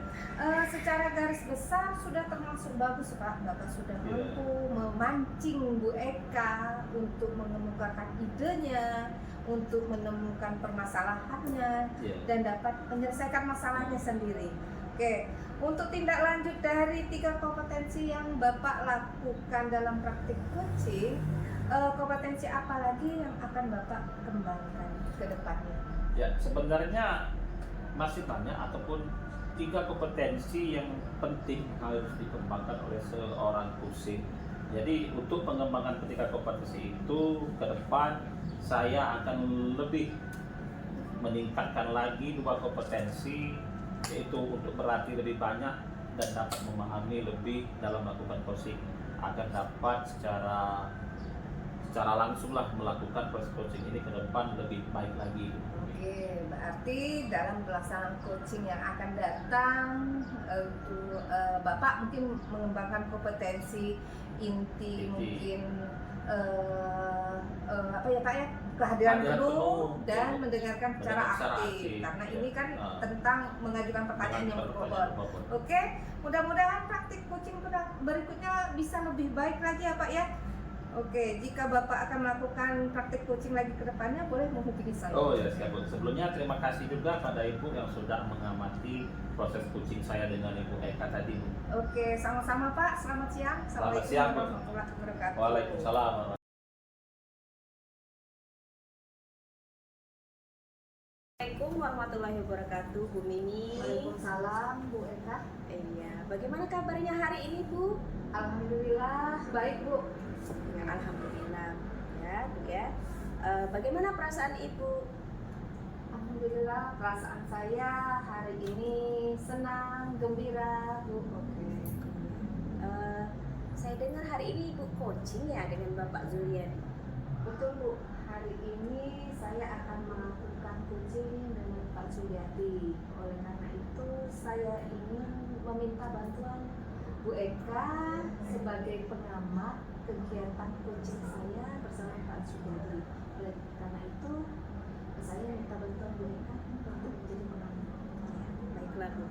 secara garis besar sudah termasuk bagus Pak. Bapak sudah mampu memancing Bu Eka untuk mengemukakan idenya, untuk menemukan permasalahannya, dan dapat menyelesaikan masalahnya sendiri. Oke, untuk tindak lanjut dari 3 kompetensi yang Bapak lakukan dalam praktik coaching, kompetensi apa lagi yang akan Bapak kembangkan ke depannya? Ya, sebenarnya masih banyak ataupun 3 kompetensi yang penting harus dikembangkan oleh seorang coaching. Jadi untuk pengembangan ketiga kompetensi itu ke depan saya akan lebih meningkatkan lagi 2 kompetensi, yaitu untuk berlatih lebih banyak dan dapat memahami lebih dalam melakukan coaching agar dapat secara langsung lah melakukan proses coaching ini ke depan lebih baik lagi. Oke, berarti dalam pelaksanaan coaching yang akan datang, Bapak mungkin mengembangkan kompetensi inti. Mungkin apa ya Pak ya, kehadiran penuh dan mendengarkan secara aktif. Karena ini kan tentang mengajukan pertanyaan yang berbobot. Oke, mudah-mudahan praktik coaching berikutnya bisa lebih baik lagi ya Pak ya. Oke, jika Bapak akan melakukan praktik coaching lagi ke depannya, boleh menghubungi saya. Oh ya, siap Bu. Sebelumnya terima kasih juga pada Ibu yang sudah mengamati proses coaching saya dengan Ibu Eka tadi. Oke, sama-sama Pak. Selamat siang. Selamat siang Bu. Warahmatullahi wabarakatuh. Waalaikumsalam. Assalamualaikum warahmatullahi wabarakatuh, Bu Mimi. Waalaikumsalam, Bu Eka. Iya, bagaimana kabarnya hari ini Bu? Alhamdulillah, baik Bu. Alhamdulillah ya Bu ya. Bagaimana perasaan Ibu? Alhamdulillah, perasaan saya hari ini senang, gembira Bu. Oke. Saya dengar hari ini Ibu coaching ya dengan Bapak Zuryadi. Betul Bu, hari ini saya akan melakukan coaching dengan Pak Suryadi. Oleh karena itu saya ingin meminta bantuan Bu Eka sebagai pengamat kegiatan coaching saya bersama Pak Suryadi. Oleh karena itu saya minta bantuan Bu Eka untuk menjadi pengamat. Baiklah Bu.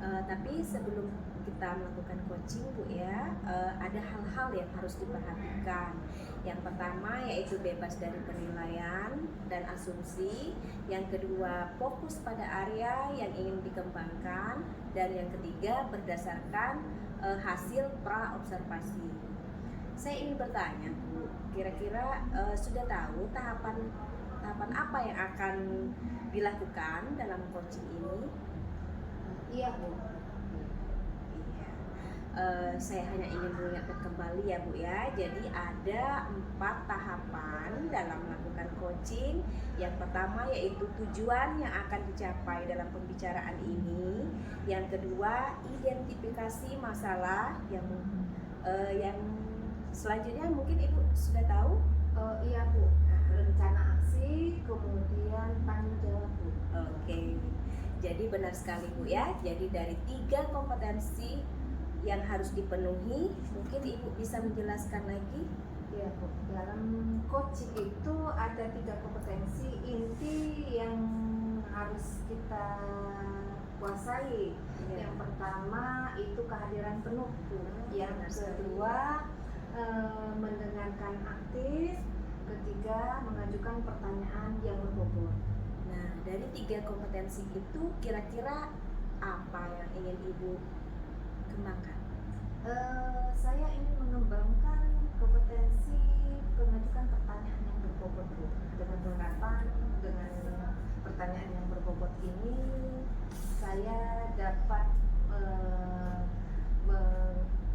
Tapi sebelum kita melakukan coaching Bu ya, ada hal-hal yang harus diperhatikan. Yang pertama yaitu bebas dari penilaian dan asumsi. Yang kedua, fokus pada area yang ingin dikembangkan. Dan yang ketiga, berdasarkan hasil pra-observasi. Saya ingin bertanya Bu, kira-kira sudah tahu tahapan apa yang akan dilakukan dalam coaching ini? Iya Bu. Saya hanya ingin mengingatkan kembali ya Bu ya. Jadi ada 4 tahapan dalam melakukan coaching. Yang pertama yaitu tujuan yang akan dicapai dalam pembicaraan ini. Yang kedua, identifikasi masalah. Yang selanjutnya mungkin Ibu sudah tahu? Iya Bu. Nah, rencana aksi, kemudian tanggung jawab, Bu. Oke, jadi benar sekali Bu ya. Jadi dari 3 kompetensi yang harus dipenuhi, mungkin Ibu bisa menjelaskan lagi. Ya, Bu. Dalam coaching itu ada 3 kompetensi inti yang harus kita kuasai. Ya. Yang pertama itu kehadiran penuh, Bu. Yang Benar sekali. kedua mendengarkan aktif. Ketiga mengajukan pertanyaan yang berbobot. Nah, dari 3 kompetensi itu kira-kira apa yang ingin Ibu kembangkan? Saya ingin mengembangkan kompetensi mengajukan pertanyaan yang berbobot, Bu. Dengan harapan dengan pertanyaan yang berbobot ini saya dapat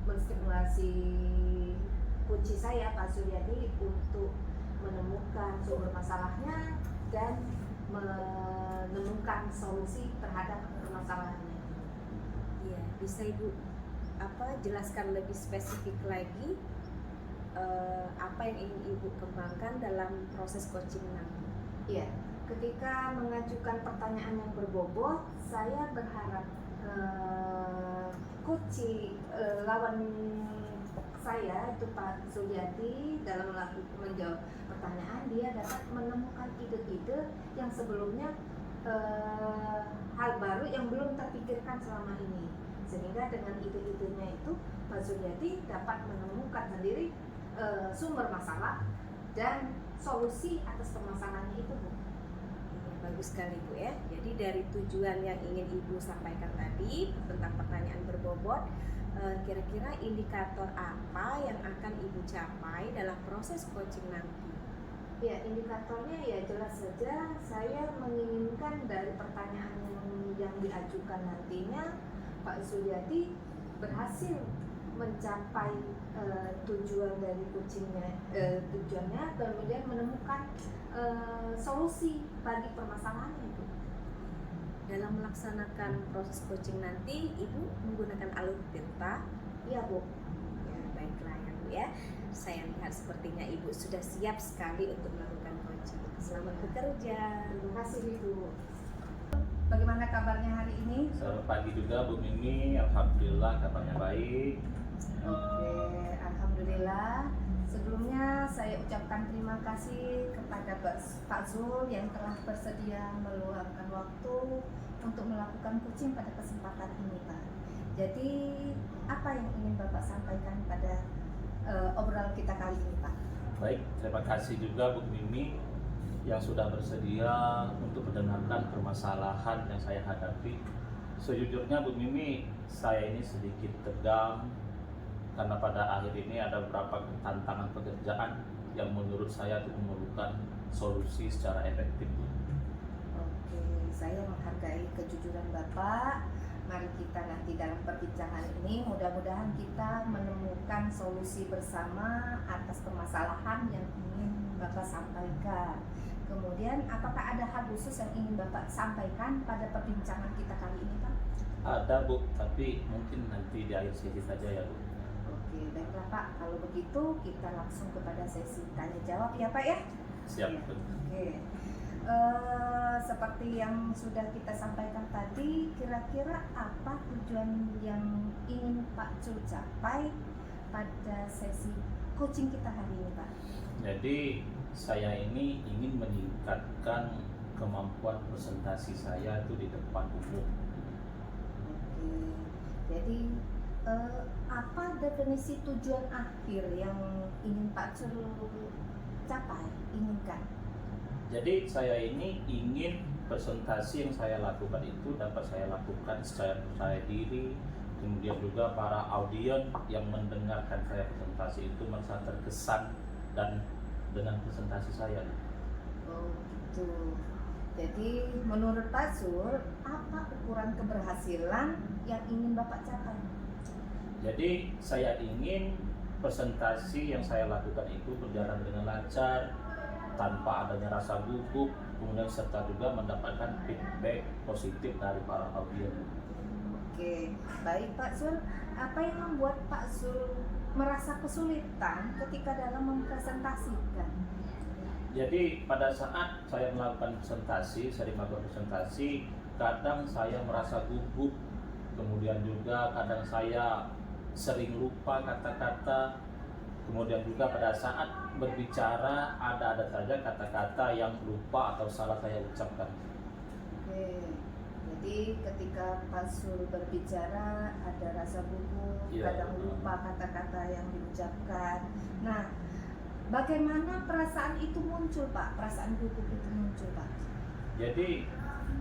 menstimulasi kunci saya Pak Suryadi untuk menemukan sumber masalahnya dan menemukan solusi terhadap permasalahannya. Iya, bisa Ibu jelaskan lebih spesifik lagi apa yang ingin Ibu kembangkan dalam proses coaching nanti? Iya, ketika mengajukan pertanyaan yang berbobot, saya berharap lawan saya itu Pak Suryadi dalam menjawab pertanyaan, dia dapat menemukan ide-ide yang sebelumnya hal baru yang belum terpikirkan selama ini, sehingga dengan ide-idenya itu Pak Suryadi dapat menemukan sendiri sumber masalah dan solusi atas permasalahannya itu, Bu. Ya, bagus sekali Bu ya. Jadi dari tujuan yang ingin Ibu sampaikan tadi tentang pertanyaan berbobot, kira-kira indikator apa yang akan Ibu capai dalam proses coaching nanti? Ya, indikatornya ya jelas saja saya menginginkan dari pertanyaan yang diajukan nantinya Pak Suryadi berhasil mencapai tujuan dari coachingnya, tujuannya kemudian menemukan solusi bagi permasalahannya itu. Dalam melaksanakan proses coaching nanti, Ibu menggunakan alur Tirta. Iya, Bu. Ya, baiklah ya Bu ya. Saya lihat sepertinya Ibu sudah siap sekali untuk melakukan coaching. Selamat bekerja. Terima kasih, Ibu. Bagaimana kabarnya hari ini? Selamat pagi juga Bu Mimi, alhamdulillah kabarnya baik. Oke, alhamdulillah. Sebelumnya saya ucapkan terima kasih kepada Pak Zul yang telah bersedia meluangkan waktu untuk melakukan coaching pada kesempatan ini, Pak. Jadi, apa yang ingin Bapak sampaikan pada obrolan kita kali ini, Pak? Baik, terima kasih juga Bu Mimi yang sudah bersedia untuk mendengarkan permasalahan yang saya hadapi. Sejujurnya Bu Mimi, saya ini sedikit tegang karena pada akhir ini ada beberapa tantangan pekerjaan yang menurut saya itu memerlukan solusi secara efektif. Oke, saya menghargai kejujuran Bapak. Mari kita nanti dalam perbincangan ini mudah-mudahan kita menemukan solusi bersama atas permasalahan yang ingin Bapak sampaikan. Kemudian, apakah ada hal khusus yang ingin Bapak sampaikan pada perbincangan kita kali ini, Pak? Ada Bu, tapi mungkin nanti di akhir sesi saja ya Bu. Oke, baiklah Pak. Kalau begitu kita langsung kepada sesi tanya jawab ya Pak ya. Siap Ya. Bu. Oke. Seperti yang sudah kita sampaikan tadi, kira-kira apa tujuan yang ingin Pak Zul capai pada sesi coaching kita hari ini, Pak? Jadi saya ini ingin meningkatkan kemampuan presentasi saya itu di depan umum. Oke. Jadi apa definisi tujuan akhir yang ingin Pak Zul capai, inginkan? Jadi saya ini ingin presentasi yang saya lakukan itu dapat saya lakukan secara percaya diri, kemudian juga para audiens yang mendengarkan saya presentasi itu merasa terkesan dan dengan presentasi saya. Oh gitu. Jadi menurut Pak Zul, apa ukuran keberhasilan yang ingin Bapak capai? Jadi saya ingin presentasi yang saya lakukan itu berjalan dengan lancar, tanpa adanya rasa gugup, kemudian serta juga mendapatkan feedback positif dari para audiens. Oke, baik Pak Zul. Apa yang membuat Pak Zul merasa kesulitan ketika dalam mempresentasikan? Jadi pada saat saya melakukan presentasi, sering melakukan presentasi, kadang saya merasa gugup, kemudian juga kadang saya sering lupa kata-kata, kemudian juga pada saat berbicara ada saja kata-kata yang lupa atau salah saya ucapkan. Oke. Jadi ketika Pasul berbicara ada rasa gugup, Iya. kadang lupa kata-kata yang diucapkan. Nah, bagaimana perasaan itu muncul, Pak? Perasaan gugup itu muncul, Pak? Jadi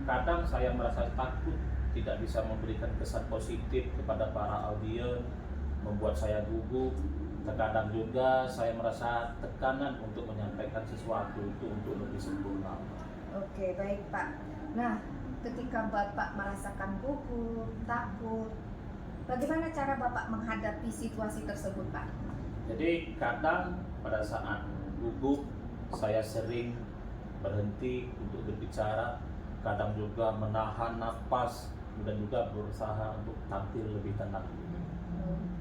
kadang saya merasa takut tidak bisa memberikan kesan positif kepada para audiens, membuat saya gugup. Terkadang juga saya merasa tekanan untuk menyampaikan sesuatu itu untuk lebih sempurna. Oke, baik, Pak. Nah, ketika Bapak merasakan gugup, takut, bagaimana cara Bapak menghadapi situasi tersebut, Pak? Jadi kadang pada saat gugup saya sering berhenti untuk berbicara, kadang juga menahan napas dan juga berusaha untuk tampil lebih tenang.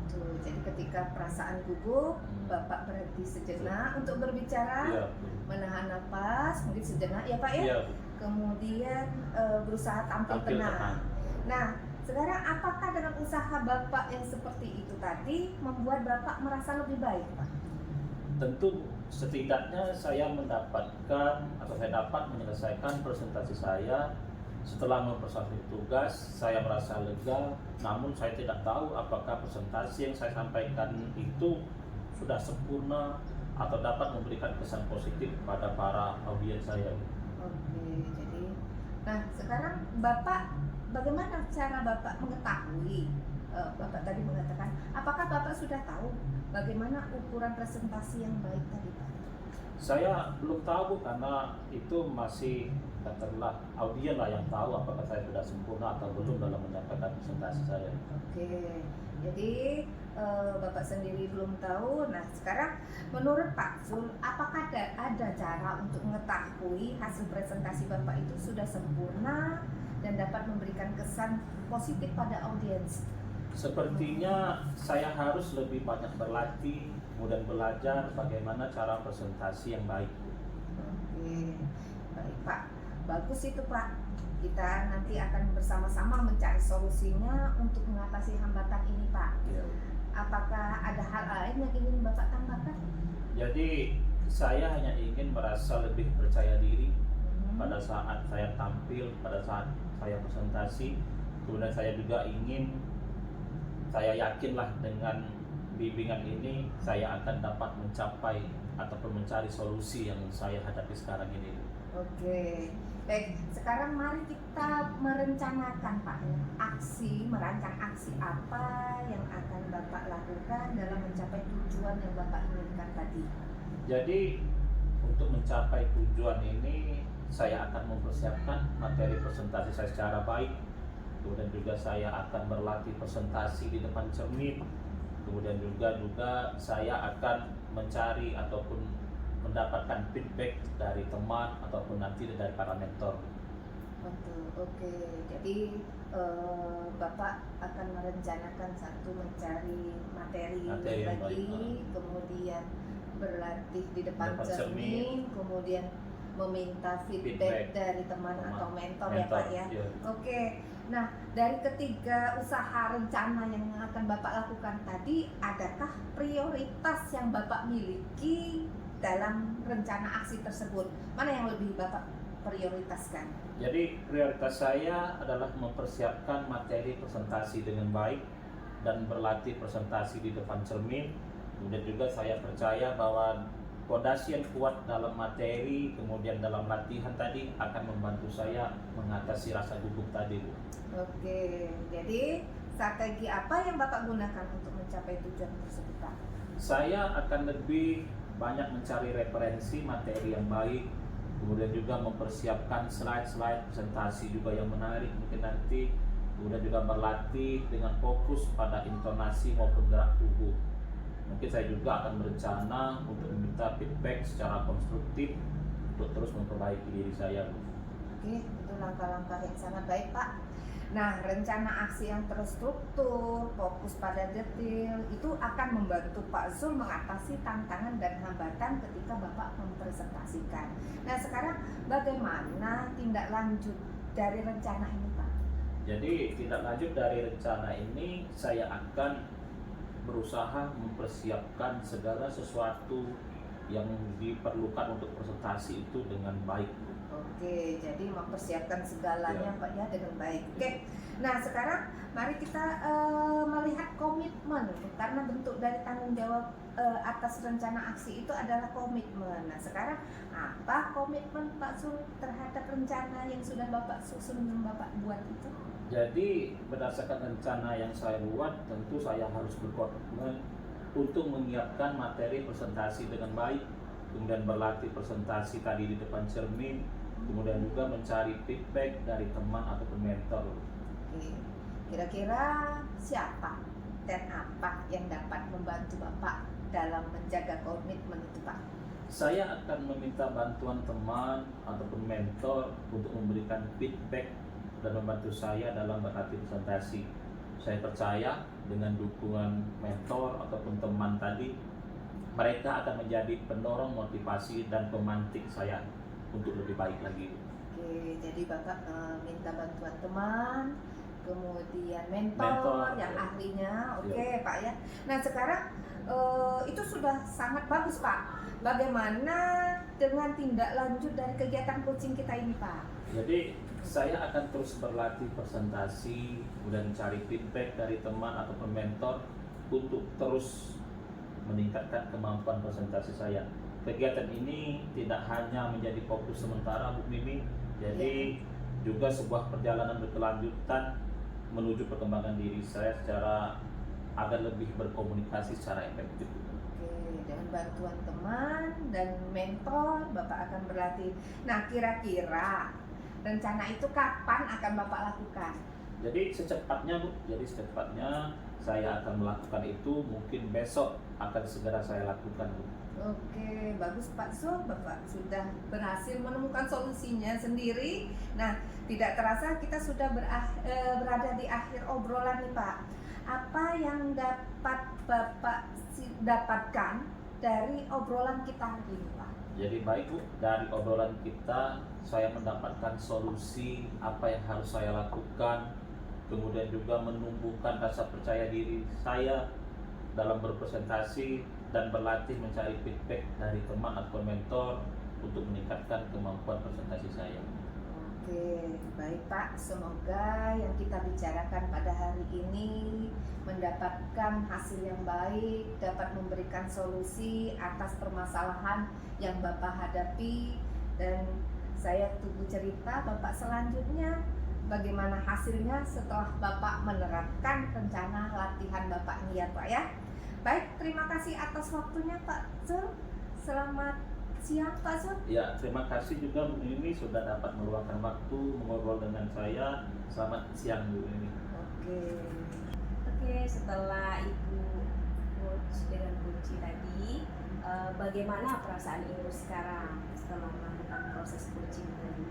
Tuh, jadi ketika perasaan gugup, Bapak berhenti sejenak untuk berbicara, Iya, menahan napas, mungkin sejenak ya Pak ya. iya, Kemudian berusaha tampil tampil tenang. tenang. Nah, sekarang apakah dengan usaha Bapak yang seperti itu tadi membuat Bapak merasa lebih baik, Pak? Tentu setidaknya saya mendapatkan atau saya dapat menyelesaikan presentasi saya. Setelah mempersiapkan tugas, saya merasa lega, namun saya tidak tahu apakah presentasi yang saya sampaikan itu sudah sempurna atau dapat memberikan kesan positif kepada para audiens saya. Oke, jadi nah sekarang Bapak bagaimana cara Bapak mengetahui? Bapak tadi mengatakan, apakah Bapak sudah tahu bagaimana ukuran presentasi yang baik tadi, Pak? Saya belum tahu karena itu masih katakanlah audiens lah yang tahu apakah saya sudah sempurna atau belum dalam menyampaikan presentasi saya. Oke, jadi Bapak sendiri belum tahu. Nah, sekarang menurut Pak Zul, apakah ada cara untuk mengetahui hasil presentasi Bapak itu sudah sempurna dan dapat memberikan kesan positif pada audiens? Sepertinya saya harus lebih banyak berlatih, kemudian belajar bagaimana cara presentasi yang baik. Oke, baik Pak. Bagus itu Pak. Kita nanti akan bersama-sama mencari solusinya untuk mengatasi hambatan ini Pak. Ya. Apakah ada hal lain yang ingin Bapak tambahkan? Jadi saya hanya ingin merasa lebih percaya diri pada saat saya tampil, pada saat saya presentasi. Kemudian saya juga saya yakinlah dengan bimbingan ini saya akan dapat mencapai ataupun mencari solusi yang saya hadapi sekarang ini. Oke, baik. Sekarang mari kita merencanakan Pak, merancang aksi apa yang akan Bapak lakukan dalam mencapai tujuan yang Bapak inginkan tadi. Jadi untuk mencapai tujuan ini saya akan mempersiapkan materi presentasi saya secara baik. Kemudian juga saya akan berlatih presentasi di depan cermin. Kemudian juga saya akan mencari ataupun mendapatkan feedback dari teman ataupun nanti dari para mentor. Betul, oke. Jadi Bapak akan merencanakan satu mencari materi yang lagi, baik. kemudian berlatih di depan Depan cermin, cermin. kemudian meminta Feedback feedback dari teman atau mentor ya Mentor, Pak ya. iya. Oke. Nah, dari ketiga usaha rencana yang akan Bapak lakukan tadi, adakah prioritas yang Bapak miliki dalam rencana aksi tersebut? Mana yang lebih Bapak prioritaskan? Jadi prioritas saya adalah mempersiapkan materi presentasi dengan baik dan berlatih presentasi di depan cermin. Kemudian juga saya percaya bahwa fondasi yang kuat dalam materi, kemudian dalam latihan tadi akan membantu saya mengatasi rasa gugup tadi, Bu. Oke, jadi strategi apa yang Bapak gunakan untuk mencapai tujuan tersebut, Pak? Saya akan lebih banyak mencari referensi materi yang baik, kemudian juga mempersiapkan slide-slide presentasi juga yang menarik mungkin nanti, kemudian juga berlatih dengan fokus pada intonasi maupun gerak tubuh. Mungkin saya juga akan berencana untuk meminta feedback secara konstruktif untuk terus memperbaiki diri saya. Oke, itu langkah-langkah yang sangat baik Pak. Nah, rencana aksi yang terstruktur, fokus pada detail, itu akan membantu Pak Zul mengatasi tantangan dan hambatan ketika Bapak mempresentasikan. Nah, sekarang bagaimana tindak lanjut dari rencana ini, Pak? Jadi tindak lanjut dari rencana ini, saya akan berusaha mempersiapkan segala sesuatu yang diperlukan untuk presentasi itu dengan baik. Oke, jadi mempersiapkan segalanya Ya. Pak ya dengan baik. Oke, nah sekarang mari kita melihat komitmen, karena bentuk dari tanggung jawab atas rencana aksi itu adalah komitmen. Nah sekarang apa komitmen Pak Zul terhadap rencana yang sudah Bapak susun dan Bapak buat itu? Jadi berdasarkan rencana yang saya buat, tentu saya harus berkomitmen untuk menyiapkan materi presentasi dengan baik, kemudian berlatih presentasi tadi di depan cermin, kemudian juga mencari feedback dari teman ataupun mentor. Oke, kira-kira siapa dan apa yang dapat membantu Bapak dalam menjaga komitmen itu Pak? Saya akan meminta bantuan teman ataupun mentor untuk memberikan feedback dan membantu saya dalam berlatih presentasi. Saya percaya dengan dukungan mentor ataupun teman tadi, mereka akan menjadi pendorong motivasi dan pemantik saya untuk lebih baik lagi. Oke, jadi Bapak minta bantuan teman, kemudian mentor, Mentor, yang ya. ahlinya. Oke, Pak ya. Nah, sekarang itu sudah sangat bagus, Pak. Bagaimana dengan tindak lanjut dari kegiatan coaching kita ini, Pak? Jadi saya akan terus berlatih presentasi, kemudian cari feedback dari teman ataupun mentor untuk terus meningkatkan kemampuan presentasi saya. Kegiatan ini tidak hanya menjadi fokus sementara Bu Mimi, jadi juga sebuah perjalanan berkelanjutan menuju perkembangan diri saya secara agar lebih berkomunikasi secara efektif. Oke, dengan bantuan teman dan mentor, Bapak akan berlatih. Nah, kira-kira rencana itu kapan akan Bapak lakukan? Jadi secepatnya Bu, jadi secepatnya saya akan melakukan itu, mungkin besok akan segera saya lakukan Bu. Oke, bagus Pak Zul, Bapak sudah berhasil menemukan solusinya sendiri. Nah, tidak terasa kita sudah berada di akhir obrolan nih Pak. Apa yang dapat Bapak dapatkan dari obrolan kita hari ini Pak? Jadi baik Bu, dari obrolan kita saya mendapatkan solusi apa yang harus saya lakukan, kemudian juga menumbuhkan rasa percaya diri saya dalam berpresentasi dan berlatih mencari feedback dari teman atau mentor untuk meningkatkan kemampuan presentasi saya. Oke, baik Pak. Semoga yang kita bicarakan pada hari ini mendapatkan hasil yang baik, dapat memberikan solusi atas permasalahan yang Bapak hadapi, dan saya tunggu cerita Bapak selanjutnya bagaimana hasilnya setelah Bapak menerapkan rencana latihan Bapak ini ya Pak ya. Baik, terima kasih atas waktunya Pak Zul. Selamat siang Pak Zul. Ya, terima kasih juga Bu Mimi sudah dapat meluangkan waktu mengobrol dengan saya. Selamat siang Bu Mimi. Oke, setelah Ibu coach dengan kunci tadi, bagaimana perasaan Ibu sekarang setelah melakukan proses coaching tadi?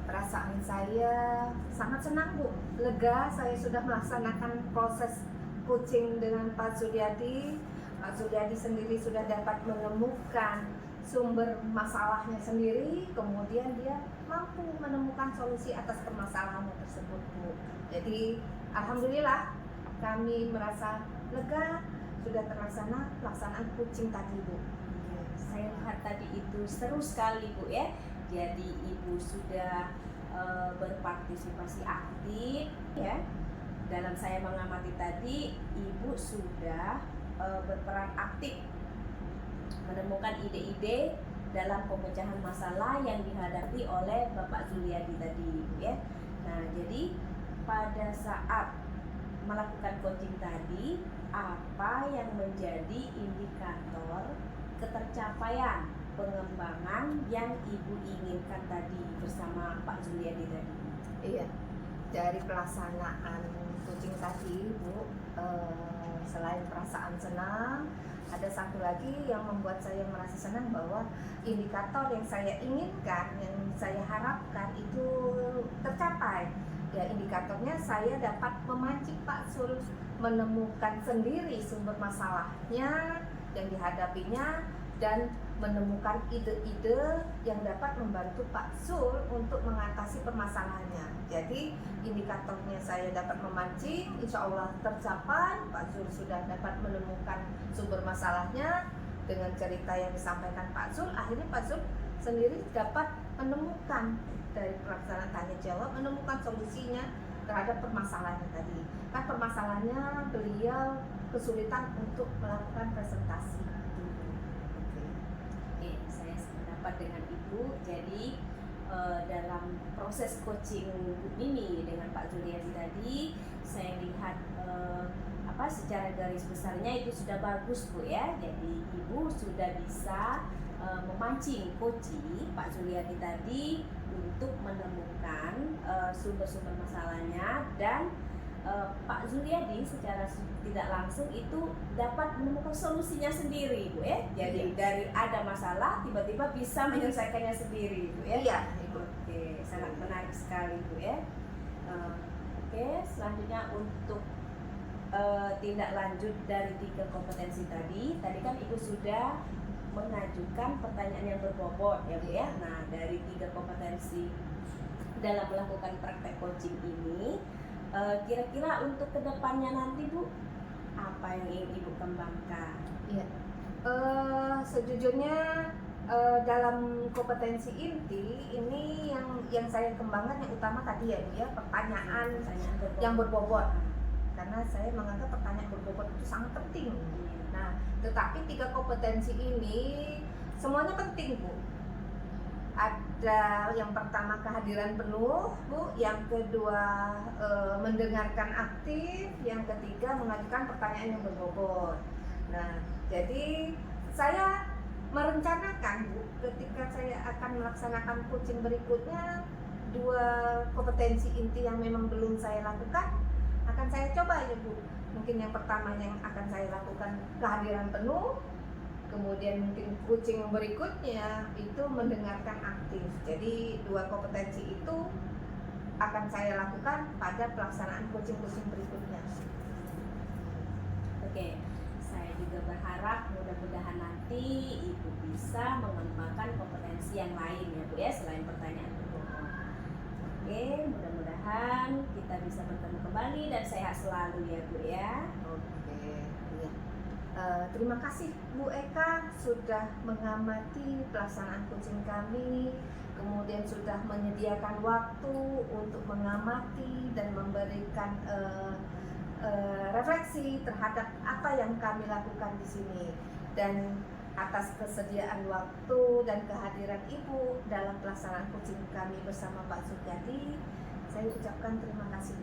Perasaan saya sangat senang Bu, lega. Saya sudah melaksanakan proses coaching dengan Pak Suryadi. Pak Suryadi sendiri sudah dapat menemukan sumber masalahnya sendiri, kemudian dia mampu menemukan solusi atas permasalahannya tersebut Bu. Jadi alhamdulillah kami merasa lega, sudah terlaksana pelaksanaan coaching tadi Bu. Saya lihat tadi itu seru sekali Bu ya. Jadi Ibu sudah berpartisipasi aktif ya. Dalam saya mengamati tadi, Ibu sudah berperan aktif menemukan ide-ide dalam pemecahan masalah yang dihadapi oleh Bapak Zuliadi tadi ya. Nah, jadi pada saat melakukan coaching tadi, apa yang menjadi indikator ketercapaian pengembangan yang Ibu inginkan tadi bersama Pak Zuliadi tadi? Iya, dari pelaksanaan coaching tadi Bu, selain perasaan senang, ada satu lagi yang membuat saya merasa senang, bahwa indikator yang saya inginkan, yang saya harapkan itu tercapai, Ya, indikatornya saya dapat memancing Pak Sul menemukan sendiri sumber masalahnya yang dihadapinya dan menemukan ide-ide yang dapat membantu Pak Sul untuk mengatasi permasalahannya. Jadi indikatornya saya dapat memancing, insya Allah tercapai. Pak Sul sudah dapat menemukan sumber masalahnya dengan cerita yang disampaikan Pak Sul. Akhirnya Pak Sul sendiri dapat menemukan dari pelaksanaan tanya jawab, menemukan solusinya terhadap permasalahannya tadi. Kan permasalahannya beliau kesulitan untuk melakukan presentasi. Oke, saya sependapat dengan Ibu. Jadi dalam proses coaching Bu Mimi dengan Pak Zuliadi tadi, saya lihat secara garis besarnya itu sudah bagus Bu ya. Jadi Ibu sudah bisa memancing Koci Pak Zuliadi tadi untuk menemukan sumber-sumber masalahnya, dan Pak Zuliadi secara tidak langsung itu dapat menemukan solusinya sendiri Bu ya. Jadi dari ada masalah tiba-tiba bisa menyelesaikannya sendiri Bu ya. Iya, Ibu. Oke, sangat menarik sekali Bu ya. Oke, selanjutnya untuk tindak lanjut dari 3 kompetensi tadi kan Ibu sudah mengajukan pertanyaan yang berbobot ya Bu ya. Nah, dari 3 kompetensi dalam melakukan praktek coaching ini, kira-kira untuk kedepannya nanti Bu, apa yang ingin Ibu kembangkan? Iya. Sejujurnya dalam kompetensi inti ini yang saya kembangkan yang utama tadi ya Bu ya, pertanyaan yang berbobot. Karena saya menganggap pertanyaan berbobot itu sangat penting. Nah, tetapi 3 kompetensi ini semuanya penting Bu. Ada yang pertama kehadiran penuh Bu, yang kedua mendengarkan aktif, yang ketiga mengajukan pertanyaan yang berbobot. Nah, jadi saya merencanakan Bu, ketika saya akan melaksanakan coaching berikutnya, 2 kompetensi inti yang memang belum saya lakukan akan saya coba ya Bu. Mungkin yang pertama yang akan saya lakukan kehadiran penuh, kemudian mungkin coaching yang berikutnya itu mendengarkan aktif. Jadi 2 kompetensi itu akan saya lakukan pada pelaksanaan coaching-coaching berikutnya. Oke, saya juga berharap mudah-mudahan nanti Ibu bisa mengembangkan kompetensi yang lain ya Bu ya, selain pertanyaan berbobot. Oke, mudah-mudahan kita bisa bertemu kembali dan sehat selalu ya Bu ya. Oke, iya. Terima kasih Bu Eka sudah mengamati pelaksanaan coaching kami, kemudian sudah menyediakan waktu untuk mengamati dan memberikan refleksi terhadap apa yang kami lakukan di sini, dan atas kesediaan waktu dan kehadiran Ibu dalam pelaksanaan coaching kami bersama Pak Zuliadi, saya ucapkan terima kasih.